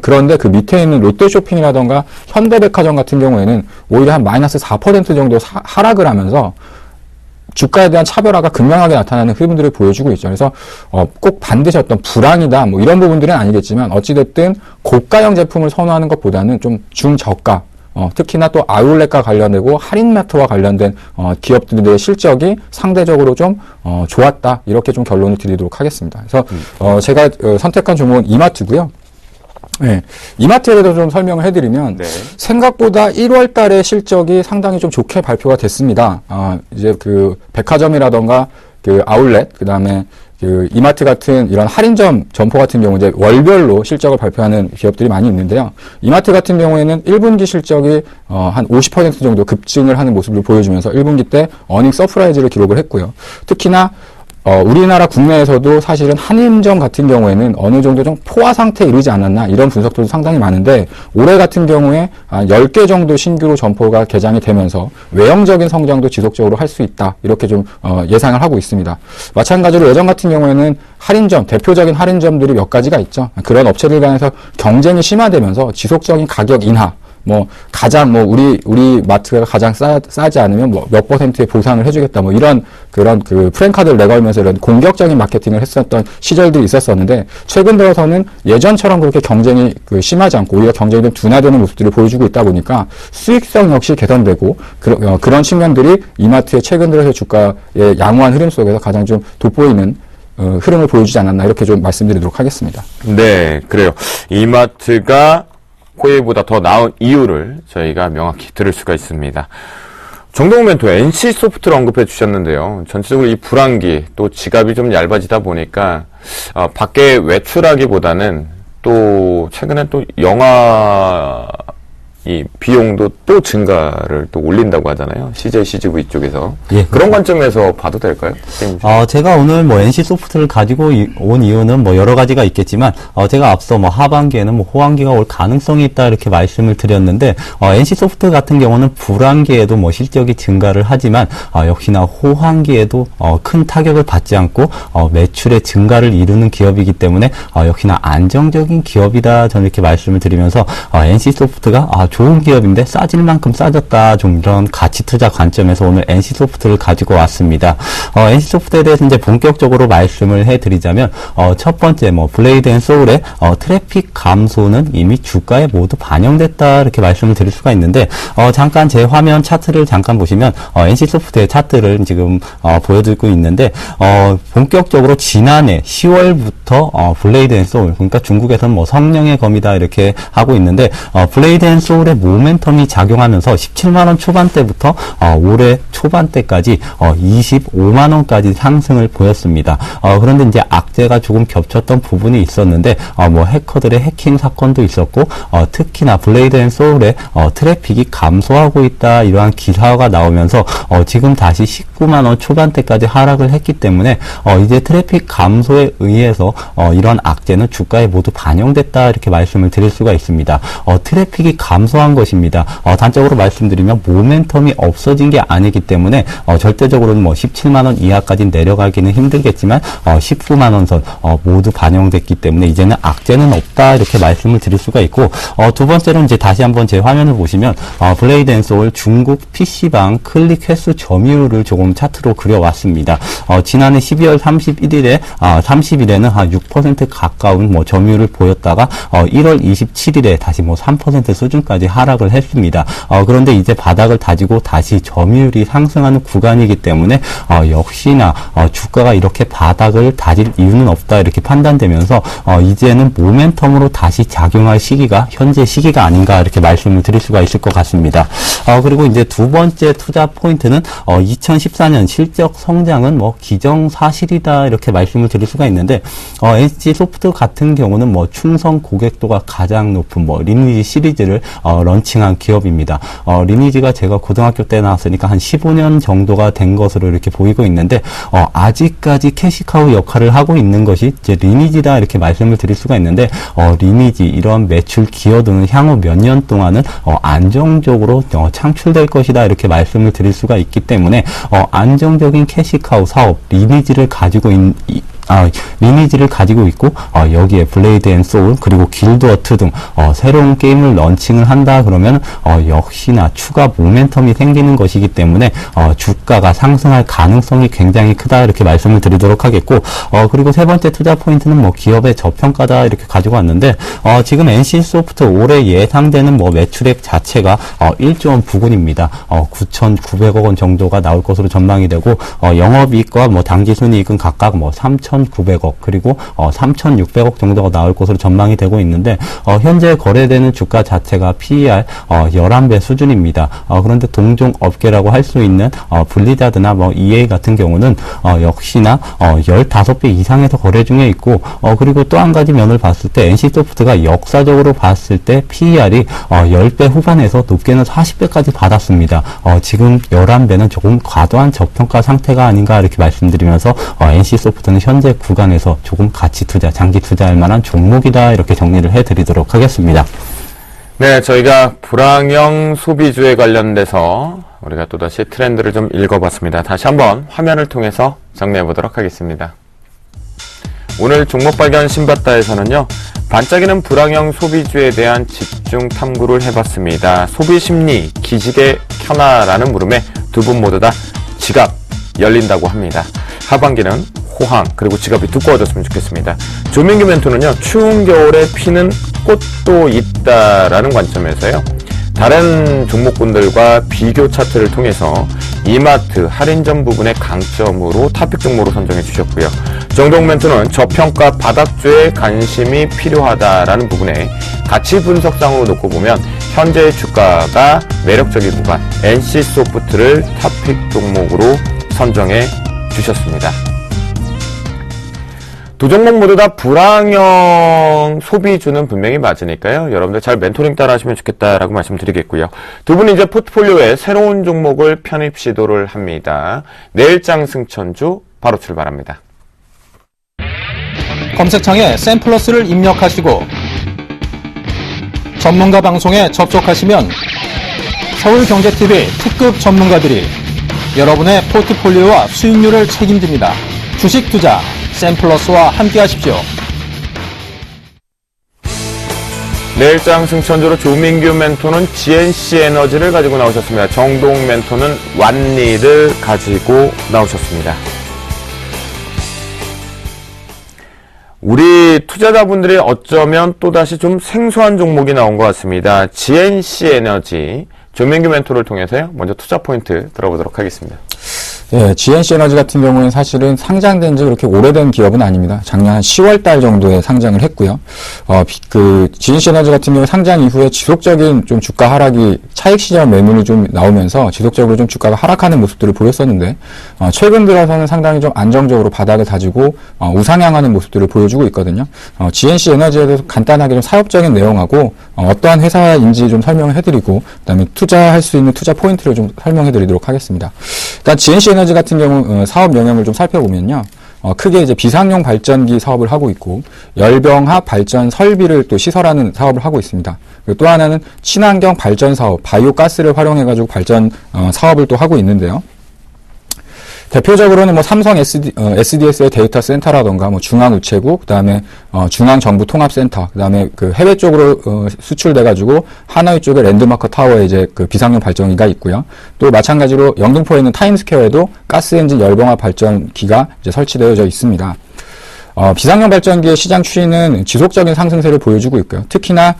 그런데 그 밑에 있는 롯데쇼핑이라던가 현대백화점 같은 경우에는 오히려 한 마이너스 4% 정도 하락을 하면서 주가에 대한 차별화가 극명하게 나타나는 흐름들을 보여주고 있죠. 그래서 꼭 반드시 어떤 불황이다 뭐 이런 부분들은 아니겠지만 어찌됐든 고가형 제품을 선호하는 것보다는 좀 중저가 특히나 또 아울렛과 관련되고 할인마트와 관련된 기업들의 실적이 상대적으로 좀 좋았다 이렇게 좀 결론을 드리도록 하겠습니다. 그래서 제가 선택한 종목은 이마트고요. 네, 이마트에 대해서 좀 설명을 해드리면 네. 생각보다 1월 달에 실적이 상당히 좀 좋게 발표가 됐습니다. 이제 그 백화점이라던가 그 아울렛, 그 다음에 그 이마트 같은 이런 할인점 점포 같은 경우 이제 월별로 실적을 발표하는 기업들이 많이 있는데요. 이마트 같은 경우에는 1분기 실적이 한 50% 정도 급증을 하는 모습을 보여주면서 1분기 때 어닝 서프라이즈를 기록을 했고요. 특히나 우리나라 국내에서도 사실은 한인점 같은 경우에는 어느 정도 좀 포화 상태에 이르지 않았나 이런 분석들도 상당히 많은데 올해 같은 경우에 10개 정도 신규로 점포가 개장이 되면서 외형적인 성장도 지속적으로 할 수 있다 이렇게 좀 예상을 하고 있습니다. 마찬가지로 예전 같은 경우에는 할인점, 대표적인 할인점들이 몇 가지가 있죠. 그런 업체들 간에서 경쟁이 심화되면서 지속적인 가격 인하 가장 우리 마트가 가장 싸지 않으면 몇 %의 보상을 해주겠다 그런 프랜카드를 내걸면서 이런 공격적인 마케팅을 했었던 시절들이 있었었는데 최근 들어서는 예전처럼 그렇게 경쟁이 심하지 않고 오히려 경쟁이 좀 둔화되는 모습들을 보여주고 있다 보니까 수익성 역시 개선되고 그런 측면들이 이마트의 최근 들어서 주가의 양호한 흐름 속에서 가장 좀 돋보이는 흐름을 보여주지 않았나 이렇게 좀 말씀드리도록 하겠습니다. 네, 그래요. 이마트가 호예보다 더 나은 이유를 저희가 명확히 들을 수가 있습니다. 정동훈 멘토 NC소프트를 언급해 주셨는데요. 전체적으로 이 불황기 또 지갑이 좀 얇아지다 보니까 밖에 외출하기보다는 또 최근에 또 영화 이 비용도 또 증가를 또 올린다고 하잖아요. CJ, CGV 쪽에서. 예, 그런 관점에서 봐도 될까요? 제가 오늘 NC소프트를 가지고 온 이유는 여러 가지가 있겠지만, 제가 앞서 하반기에는 호황기가 올 가능성이 있다 이렇게 말씀을 드렸는데, NC소프트 같은 경우는 불황기에도 실적이 증가를 하지만, 역시나 호황기에도 큰 타격을 받지 않고, 매출의 증가를 이루는 기업이기 때문에, 역시나 안정적인 기업이다 저는 이렇게 말씀을 드리면서, NC소프트가 좋은 기업인데 싸질 만큼 싸졌다. 좀 이런 가치 투자 관점에서 오늘 NC소프트를 가지고 왔습니다. NC소프트에 대해서 이제 본격적으로 말씀을 해드리자면, 첫 번째, 블레이드 앤 소울의, 트래픽 감소는 이미 주가에 모두 반영됐다. 이렇게 말씀을 드릴 수가 있는데, 잠깐 제 화면 차트를 잠깐 보시면, NC소프트의 차트를 지금, 보여드리고 있는데, 본격적으로 지난해 10월부터, 블레이드 앤 소울, 그러니까 중국에서는 성령의 검이다. 이렇게 하고 있는데, 블레이드 앤 소울의 서울의 모멘텀이 작용하면서 17만원 초반대부터 올해 초반대까지 25만원까지 상승을 보였습니다. 그런데 이제 악재가 조금 겹쳤던 부분이 있었는데 뭐 해커들의 해킹 사건도 있었고 특히나 블레이드 앤 소울의 트래픽이 감소하고 있다 이러한 기사가 나오면서 지금 다시 19만원 초반대까지 하락을 했기 때문에 이제 트래픽 감소에 의해서 이런 악재는 주가에 모두 반영됐다 이렇게 말씀을 드릴 수가 있습니다. 트래픽이 감소한 것입니다. 단적으로 말씀드리면 모멘텀이 없어진 게 아니기 때문에 절대적으로는 뭐 17만원 이하까지 내려가기는 힘들겠지만 19만원 선 모두 반영됐기 때문에 이제는 악재는 없다 이렇게 말씀을 드릴 수가 있고 두 번째로 이제 다시 한번 제 화면을 보시면 블레이드 앤 소울 중국 PC방 클릭 횟수 점유율을 조금 차트로 그려왔습니다. 지난해 12월 30일에는 한 6% 가까운 뭐 점유율을 보였다가 1월 27일에 다시 뭐 3% 수준까지 하락을 했습니다. 그런데 이제 바닥을 다지고 다시 점유율이 상승하는 구간이기 때문에 역시나 주가가 이렇게 바닥을 다질 이유는 없다 이렇게 판단되면서 이제는 모멘텀으로 다시 작용할 시기가 현재 시기가 아닌가 이렇게 말씀을 드릴 수가 있을 것 같습니다. 그리고 이제 두 번째 투자 포인트는 2014년 실적 성장은 뭐 기정사실이다 이렇게 말씀을 드릴 수가 있는데 NC소프트 같은 경우는 뭐 충성 고객도가 가장 높은 뭐 리니지 시리즈를 런칭한 기업입니다. 리니지가 제가 고등학교 때 나왔으니까 한 15년 정도가 된 것으로 이렇게 보이고 있는데 아직까지 캐시카우 역할을 하고 있는 것이 이제 리니지다 이렇게 말씀을 드릴 수가 있는데 리니지 이런 매출 기여도는 향후 몇 년 동안은 안정적으로 창출될 것이다 이렇게 말씀을 드릴 수가 있기 때문에 안정적인 캐시카우 사업 리니지를 가지고 있고 여기에 블레이드 앤 소울 그리고 길드워트 등 새로운 게임을 런칭을 한다 그러면 역시나 추가 모멘텀이 생기는 것이기 때문에 주가가 상승할 가능성이 굉장히 크다 이렇게 말씀을 드리도록 하겠고 그리고 세 번째 투자 포인트는 뭐 기업의 저평가다 이렇게 가지고 왔는데 지금 NC소프트 올해 예상되는 뭐 매출액 자체가 1조 원 부근입니다. 9,900억 원 정도가 나올 것으로 전망이 되고 영업이익과 뭐 당기순이익은 각각 뭐 3,900억 그리고 3,600억 정도가 나올 것으로 전망이 되고 있는데 현재 거래되는 주가 자체가 PER 11배 수준입니다. 그런데 동종 업계라고 할 수 있는 블리자드나 뭐 EA 같은 경우는 역시나 15배 이상에서 거래 중에 있고 그리고 또 한 가지 면을 봤을 때 NC소프트가 역사적으로 봤을 때 PER이 10배 후반에서 높게는 40배까지 받았습니다. 지금 11배는 조금 과도한 저평가 상태가 아닌가 이렇게 말씀드리면서 NC소프트는 현재 구간에서 조금 가치 투자, 장기 투자할 만한 종목이다 이렇게 정리를 해드리도록 하겠습니다. 네, 저희가 불황형 소비주에 관련돼서 우리가 또다시 트렌드를 좀 읽어봤습니다. 다시 한번 화면을 통해서 정리해보도록 하겠습니다. 오늘 종목 발견 신봤다에서는요, 반짝이는 불황형 소비주에 대한 집중 탐구를 해봤습니다. 소비심리, 기지개 켜놔라는 물음에 두 분 모두 다 지갑 열린다고 합니다. 하반기는 호황 그리고 지갑이 두꺼워졌으면 좋겠습니다. 조민규 멘토는요, 추운 겨울에 피는 꽃도 있다라는 관점에서요, 다른 종목군들과 비교 차트를 통해서 이마트 할인점 부분의 강점으로 탑픽 종목으로 선정해 주셨고요. 정동 멘토는 저평가 바닥주에 관심이 필요하다라는 부분에 가치 분석상으로 놓고 보면 현재의 주가가 매력적인 구간 NC소프트를 탑픽 종목으로 선정해 주셨습니다. 두 종목 모두 다 불황형 소비주는 분명히 맞으니까요. 여러분들 잘 멘토링 따라 하시면 좋겠다라고 말씀드리겠고요. 두 분이 이제 포트폴리오에 새로운 종목을 편입 시도를 합니다. 내일장 승천주 바로 출발합니다. 검색창에 샘플러스를 입력하시고 전문가 방송에 접속하시면 서울경제TV 특급 전문가들이 여러분의 포트폴리오와 수익률을 책임집니다. 주식 투자 샘플러스와 함께 하십시오. 내일장 승천주로 조민규 멘토는 GNC 에너지를 가지고 나오셨습니다. 정동 멘토는 완리를 가지고 나오셨습니다. 우리 투자자분들이 어쩌면 또다시 좀 생소한 종목이 나온 것 같습니다. GNC 에너지, 조민규 멘토를 통해서요, 먼저 투자 포인트 들어보도록 하겠습니다. 예, GNC 에너지 같은 경우에는 사실은 상장된 지 그렇게 오래된 기업은 아닙니다. 작년 한 10월 달 정도에 상장을 했고요. GNC 에너지 같은 경우 상장 이후에 지속적인 좀 주가 하락이 차익 시장 매물이 좀 나오면서 지속적으로 좀 주가가 하락하는 모습들을 보였었는데, 최근 들어서는 상당히 좀 안정적으로 바닥을 다지고, 우상향하는 모습들을 보여주고 있거든요. GNC 에너지에 대해서 간단하게 좀 사업적인 내용하고, 어떠한 회사인지 좀 설명을 해드리고, 그 다음에 투자할 수 있는 투자 포인트를 좀 설명해드리도록 하겠습니다. 일단 GNC 에너지 같은 경우 사업 영역을 좀 살펴보면요. 크게 이제 비상용 발전기 사업을 하고 있고, 열병합 발전 설비를 또 시설하는 사업을 하고 있습니다. 그리고 또 하나는 친환경 발전 사업, 바이오 가스를 활용해가지고 발전 사업을 또 하고 있는데요. 대표적으로는 뭐 삼성 SDS의 데이터 센터라던가 뭐 중앙우체국, 그다음에 중앙정부통합센터, 그다음에 그 해외 쪽으로 수출돼가지고 하노이 쪽에 랜드마크 타워에 이제 그 비상용 발전기가 있고요. 또 마찬가지로 영등포에 있는 타임스퀘어에도 가스엔진 열병합 발전기가 이제 설치되어져 있습니다. 비상용 발전기의 시장 추이는 지속적인 상승세를 보여주고 있고요. 특히나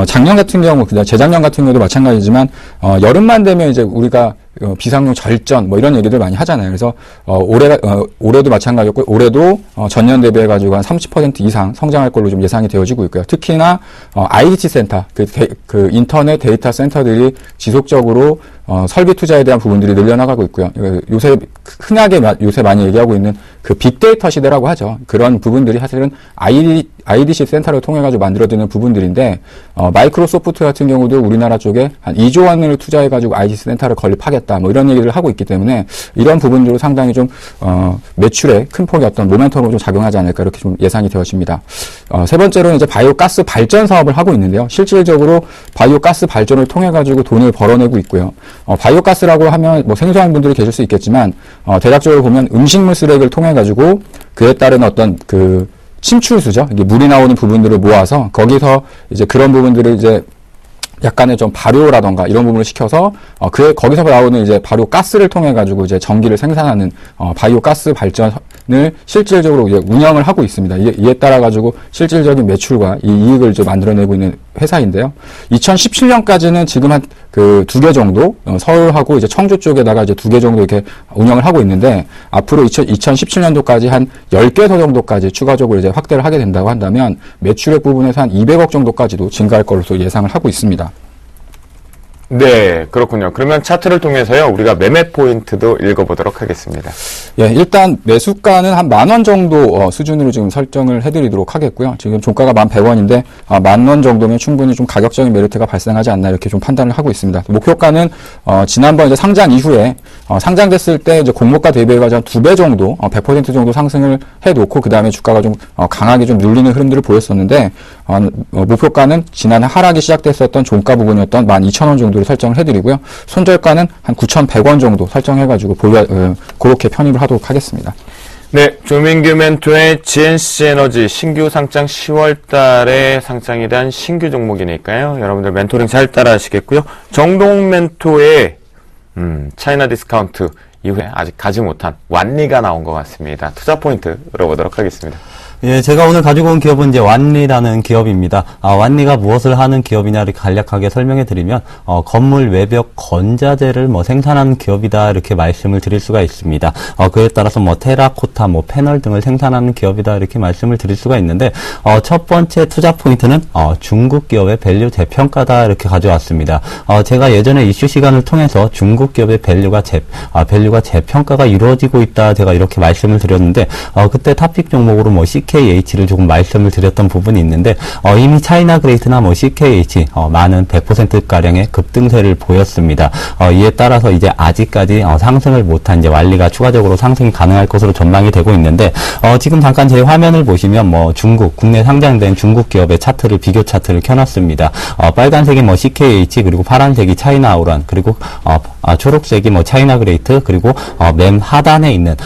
작년 같은 경우, 재작년 같은 경우도 마찬가지지만 여름만 되면 이제 우리가 비상용 절전 뭐 이런 얘기들 많이 하잖아요. 그래서 올해도 마찬가지였고, 올해도 전년 대비해 가지고 한 30% 이상 성장할 걸로 좀 예상이 되어지고 있고요. 특히나 IDC 센터, 그 인터넷 데이터 센터들이 지속적으로 설비 투자에 대한 부분들이 늘려나가고 있고요. 요새 흔하게 요새 많이 얘기하고 있는 그 빅데이터 시대라고 하죠. 그런 부분들이 사실은 IDC 센터를 통해 가지고 만들어지는 부분들인데, 마이크로소프트 같은 경우도 우리나라 쪽에 한 2조 원을 투자해 가지고 IDC 센터를 건립하겠다, 뭐 이런 얘기를 하고 있기 때문에 이런 부분들로 상당히 좀 매출에 큰 폭의 어떤 모멘텀으로 좀 작용하지 않을까 이렇게 좀 예상이 되어집니다. 세 번째로는 이제 바이오 가스 발전 사업을 하고 있는데요. 실질적으로 바이오 가스 발전을 통해 가지고 돈을 벌어내고 있고요. 바이오 가스라고 하면 뭐 생소한 분들이 계실 수 있겠지만, 대략적으로 보면 음식물 쓰레기를 통해 가지고 그에 따른 어떤 그 침출수죠. 이게 물이 나오는 부분들을 모아서 거기서 이제 그런 부분들을 이제 약간의 좀 발효라던가 이런 부분을 시켜서 거기서 나오는 이제 바로 가스를 통해 가지고 이제 전기를 생산하는 바이오 가스 발전을 실질적으로 이제 운영을 하고 있습니다. 이에 따라 가지고 실질적인 매출과 이 이익을 이제 만들어내고 있는 회사인데요. 2017년까지는 지금 한 그 2개 정도, 서울하고 이제 청주 쪽에다가 이제 2개 정도 이렇게 운영을 하고 있는데, 앞으로 2017년도까지 한 10개 정도까지 추가적으로 이제 확대를 하게 된다고 한다면 매출액 부분에서 한 200억 정도까지도 증가할 것으로 예상을 하고 있습니다. 네, 그렇군요. 그러면 차트를 통해서요, 우리가 매매 포인트도 읽어보도록 하겠습니다. 예, 일단 매수가는 한 10,000원 정도 수준으로 지금 설정을 해드리도록 하겠고요. 지금 종가가 11,100원인데 10,000원 정도면 충분히 좀 가격적인 메리트가 발생하지 않나 이렇게 좀 판단을 하고 있습니다. 목표가는 지난번 이제 상장 이후에 상장됐을 때 이제 공모가 대비해가지고 한 2배 정도, 100% 정도 상승을 해놓고 그 다음에 주가가 좀 강하게 좀 눌리는 흐름들을 보였었는데, 목표가는 지난해 하락이 시작됐었던 종가 부분이었던 12,000원 정도로 설정을 해드리고요. 손절가는 한 9,100원 정도 설정해가지고 그렇게 편입을 하도록 하겠습니다. 네, 조민규 멘토의 GNC 에너지 신규 상장 10월 달에 상장에 대한 신규 종목이니까요. 여러분들 멘토링 잘 따라 하시겠고요. 정동 멘토의 차이나 디스카운트 이후에 아직 가지 못한 완리가 나온 것 같습니다. 투자 포인트 들어보도록 하겠습니다. 예, 제가 오늘 가지고 온 기업은 이제 완리라는 기업입니다. 완리가 무엇을 하는 기업이냐 이렇게 간략하게 설명해 드리면, 건물 외벽 건자재를 생산하는 기업이다 이렇게 말씀을 드릴 수가 있습니다. 그에 따라서 테라코타, 패널 등을 생산하는 기업이다 이렇게 말씀을 드릴 수가 있는데, 첫 번째 투자 포인트는, 중국 기업의 밸류 재평가다 이렇게 가져왔습니다. 제가 예전에 이슈 시간을 통해서 중국 기업의 밸류가 재평가가 이루어지고 있다 제가 이렇게 말씀을 드렸는데, 그때 탑픽 종목으로 CKH를 조금 말씀을 드렸던 부분이 있는데, 이미 차이나 그레이트나 CKH 많은 100%가량의 급등세를 보였습니다. 이에 따라서 이제 아직까지 상승을 못한 이제 완리가 추가적으로 상승이 가능할 것으로 전망이 되고 있는데, 지금 잠깐 제 화면을 보시면 국내 상장된 중국 기업의 차트를 비교 차트를 켜놨습니다. 빨간색이 CKH, 그리고 파란색이 차이나 아우란, 그리고 초록색이 차이나 그레이트, 그리고 맨 하단에 있는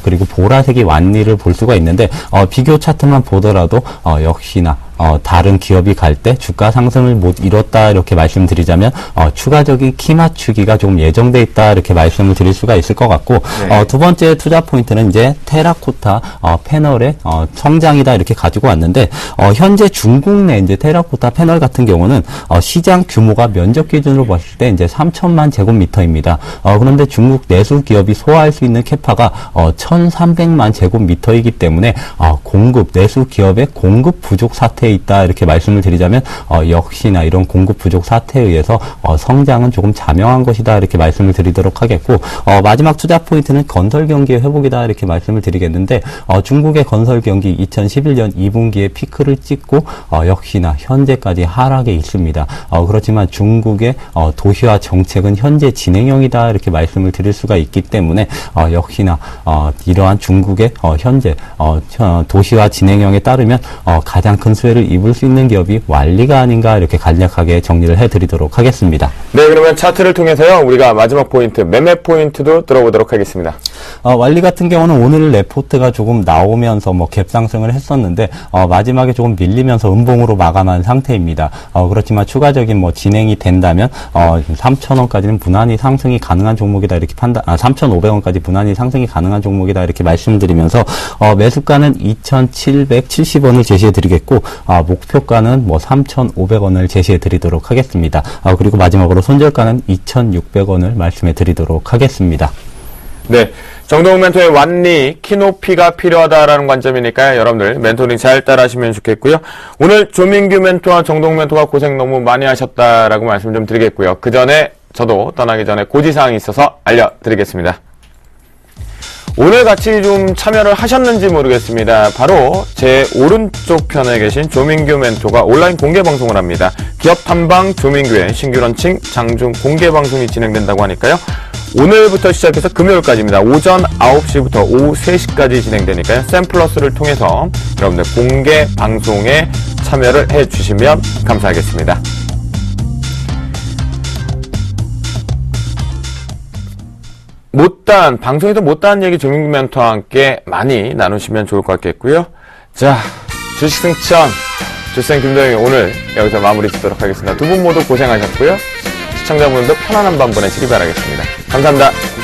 그리고 보라색이 완리를 볼 수가 있는데, 비교 차트만 보더라도 역시나 다른 기업이 갈 때 주가 상승을 못 이뤘다 이렇게 말씀드리자면 추가적인 키 맞추기가 조금 예정돼 있다 이렇게 말씀을 드릴 수가 있을 것 같고 네. 두 번째 투자 포인트는 이제 테라코타 패널의 성장이다 이렇게 가지고 왔는데 현재 중국 내 이제 테라코타 패널 같은 경우는 시장 규모가 면적 기준으로 봤을 때 이제 3천만 제곱미터입니다. 그런데 중국 내수 기업이 소화할 수 있는 캐파가 1,300만 제곱미터이기 때문에 내수 기업의 공급 부족 사태에 있다 이렇게 말씀을 드리자면 역시나 이런 공급 부족 사태에 의해서 성장은 조금 자명한 것이다 이렇게 말씀을 드리도록 하겠고 마지막 투자 포인트는 건설 경기의 회복이다 이렇게 말씀을 드리겠는데 중국의 건설 경기 2011년 2분기에 피크를 찍고 역시나 현재까지 하락에 있습니다. 그렇지만 중국의 도시화 정책은 현재 진행형이다 이렇게 말씀을 드릴 수가 있기 때문에 역시나 이러한 중국의 현재 도시화 진행형에 따르면 가장 큰 수혜를 입을 수 있는 기업이 완리가 아닌가 이렇게 간략하게 정리를 해드리도록 하겠습니다. 네, 그러면 차트를 통해서요, 우리가 마지막 포인트, 매매 포인트도 들어보도록 하겠습니다. 완리 같은 경우는 오늘 레포트가 조금 나오면서 갭 상승을 했었는데 마지막에 조금 밀리면서 음봉으로 마감한 상태입니다. 그렇지만 추가적인 진행이 된다면 3,000원까지는 무난히 상승이 가능한 종목이다 이렇게 3,500원까지 무난히 상승이 가능한 종목이다 이렇게 말씀드리면서 매수가는 2,770원을 제시해드리겠고 목표가는 3,500원을 제시해드리도록 하겠습니다. 그리고 마지막으로 손절가는 2,600원을 말씀해드리도록 하겠습니다. 네. 정동욱 멘토의 완리, 키높이가 필요하다라는 관점이니까요. 여러분들 멘토링 잘 따라하시면 좋겠고요. 오늘 조민규 멘토와 정동욱 멘토가 고생 너무 많이 하셨다라고 말씀 좀 드리겠고요. 그 전에 저도 떠나기 전에 고지사항이 있어서 알려드리겠습니다. 오늘 같이 좀 참여를 하셨는지 모르겠습니다. 바로 제 오른쪽 편에 계신 조민규 멘토가 온라인 공개 방송을 합니다. 기업 탐방 조민규의 신규 런칭 장중 공개 방송이 진행된다고 하니까요. 오늘부터 시작해서 금요일까지입니다. 오전 9시부터 오후 3시까지 진행되니까요. 샘플러스를 통해서 여러분들 공개 방송에 참여를 해주시면 감사하겠습니다. 방송에서 못다한 얘기 조민규 멘토와 함께 많이 나누시면 좋을 것 같겠고요. 자, 주식승천 주생 김도영이 오늘 여기서 마무리 짓도록 하겠습니다. 두 분 모두 고생하셨고요. 시청자분들도 편안한 밤 보내시기 바라겠습니다. 감사합니다.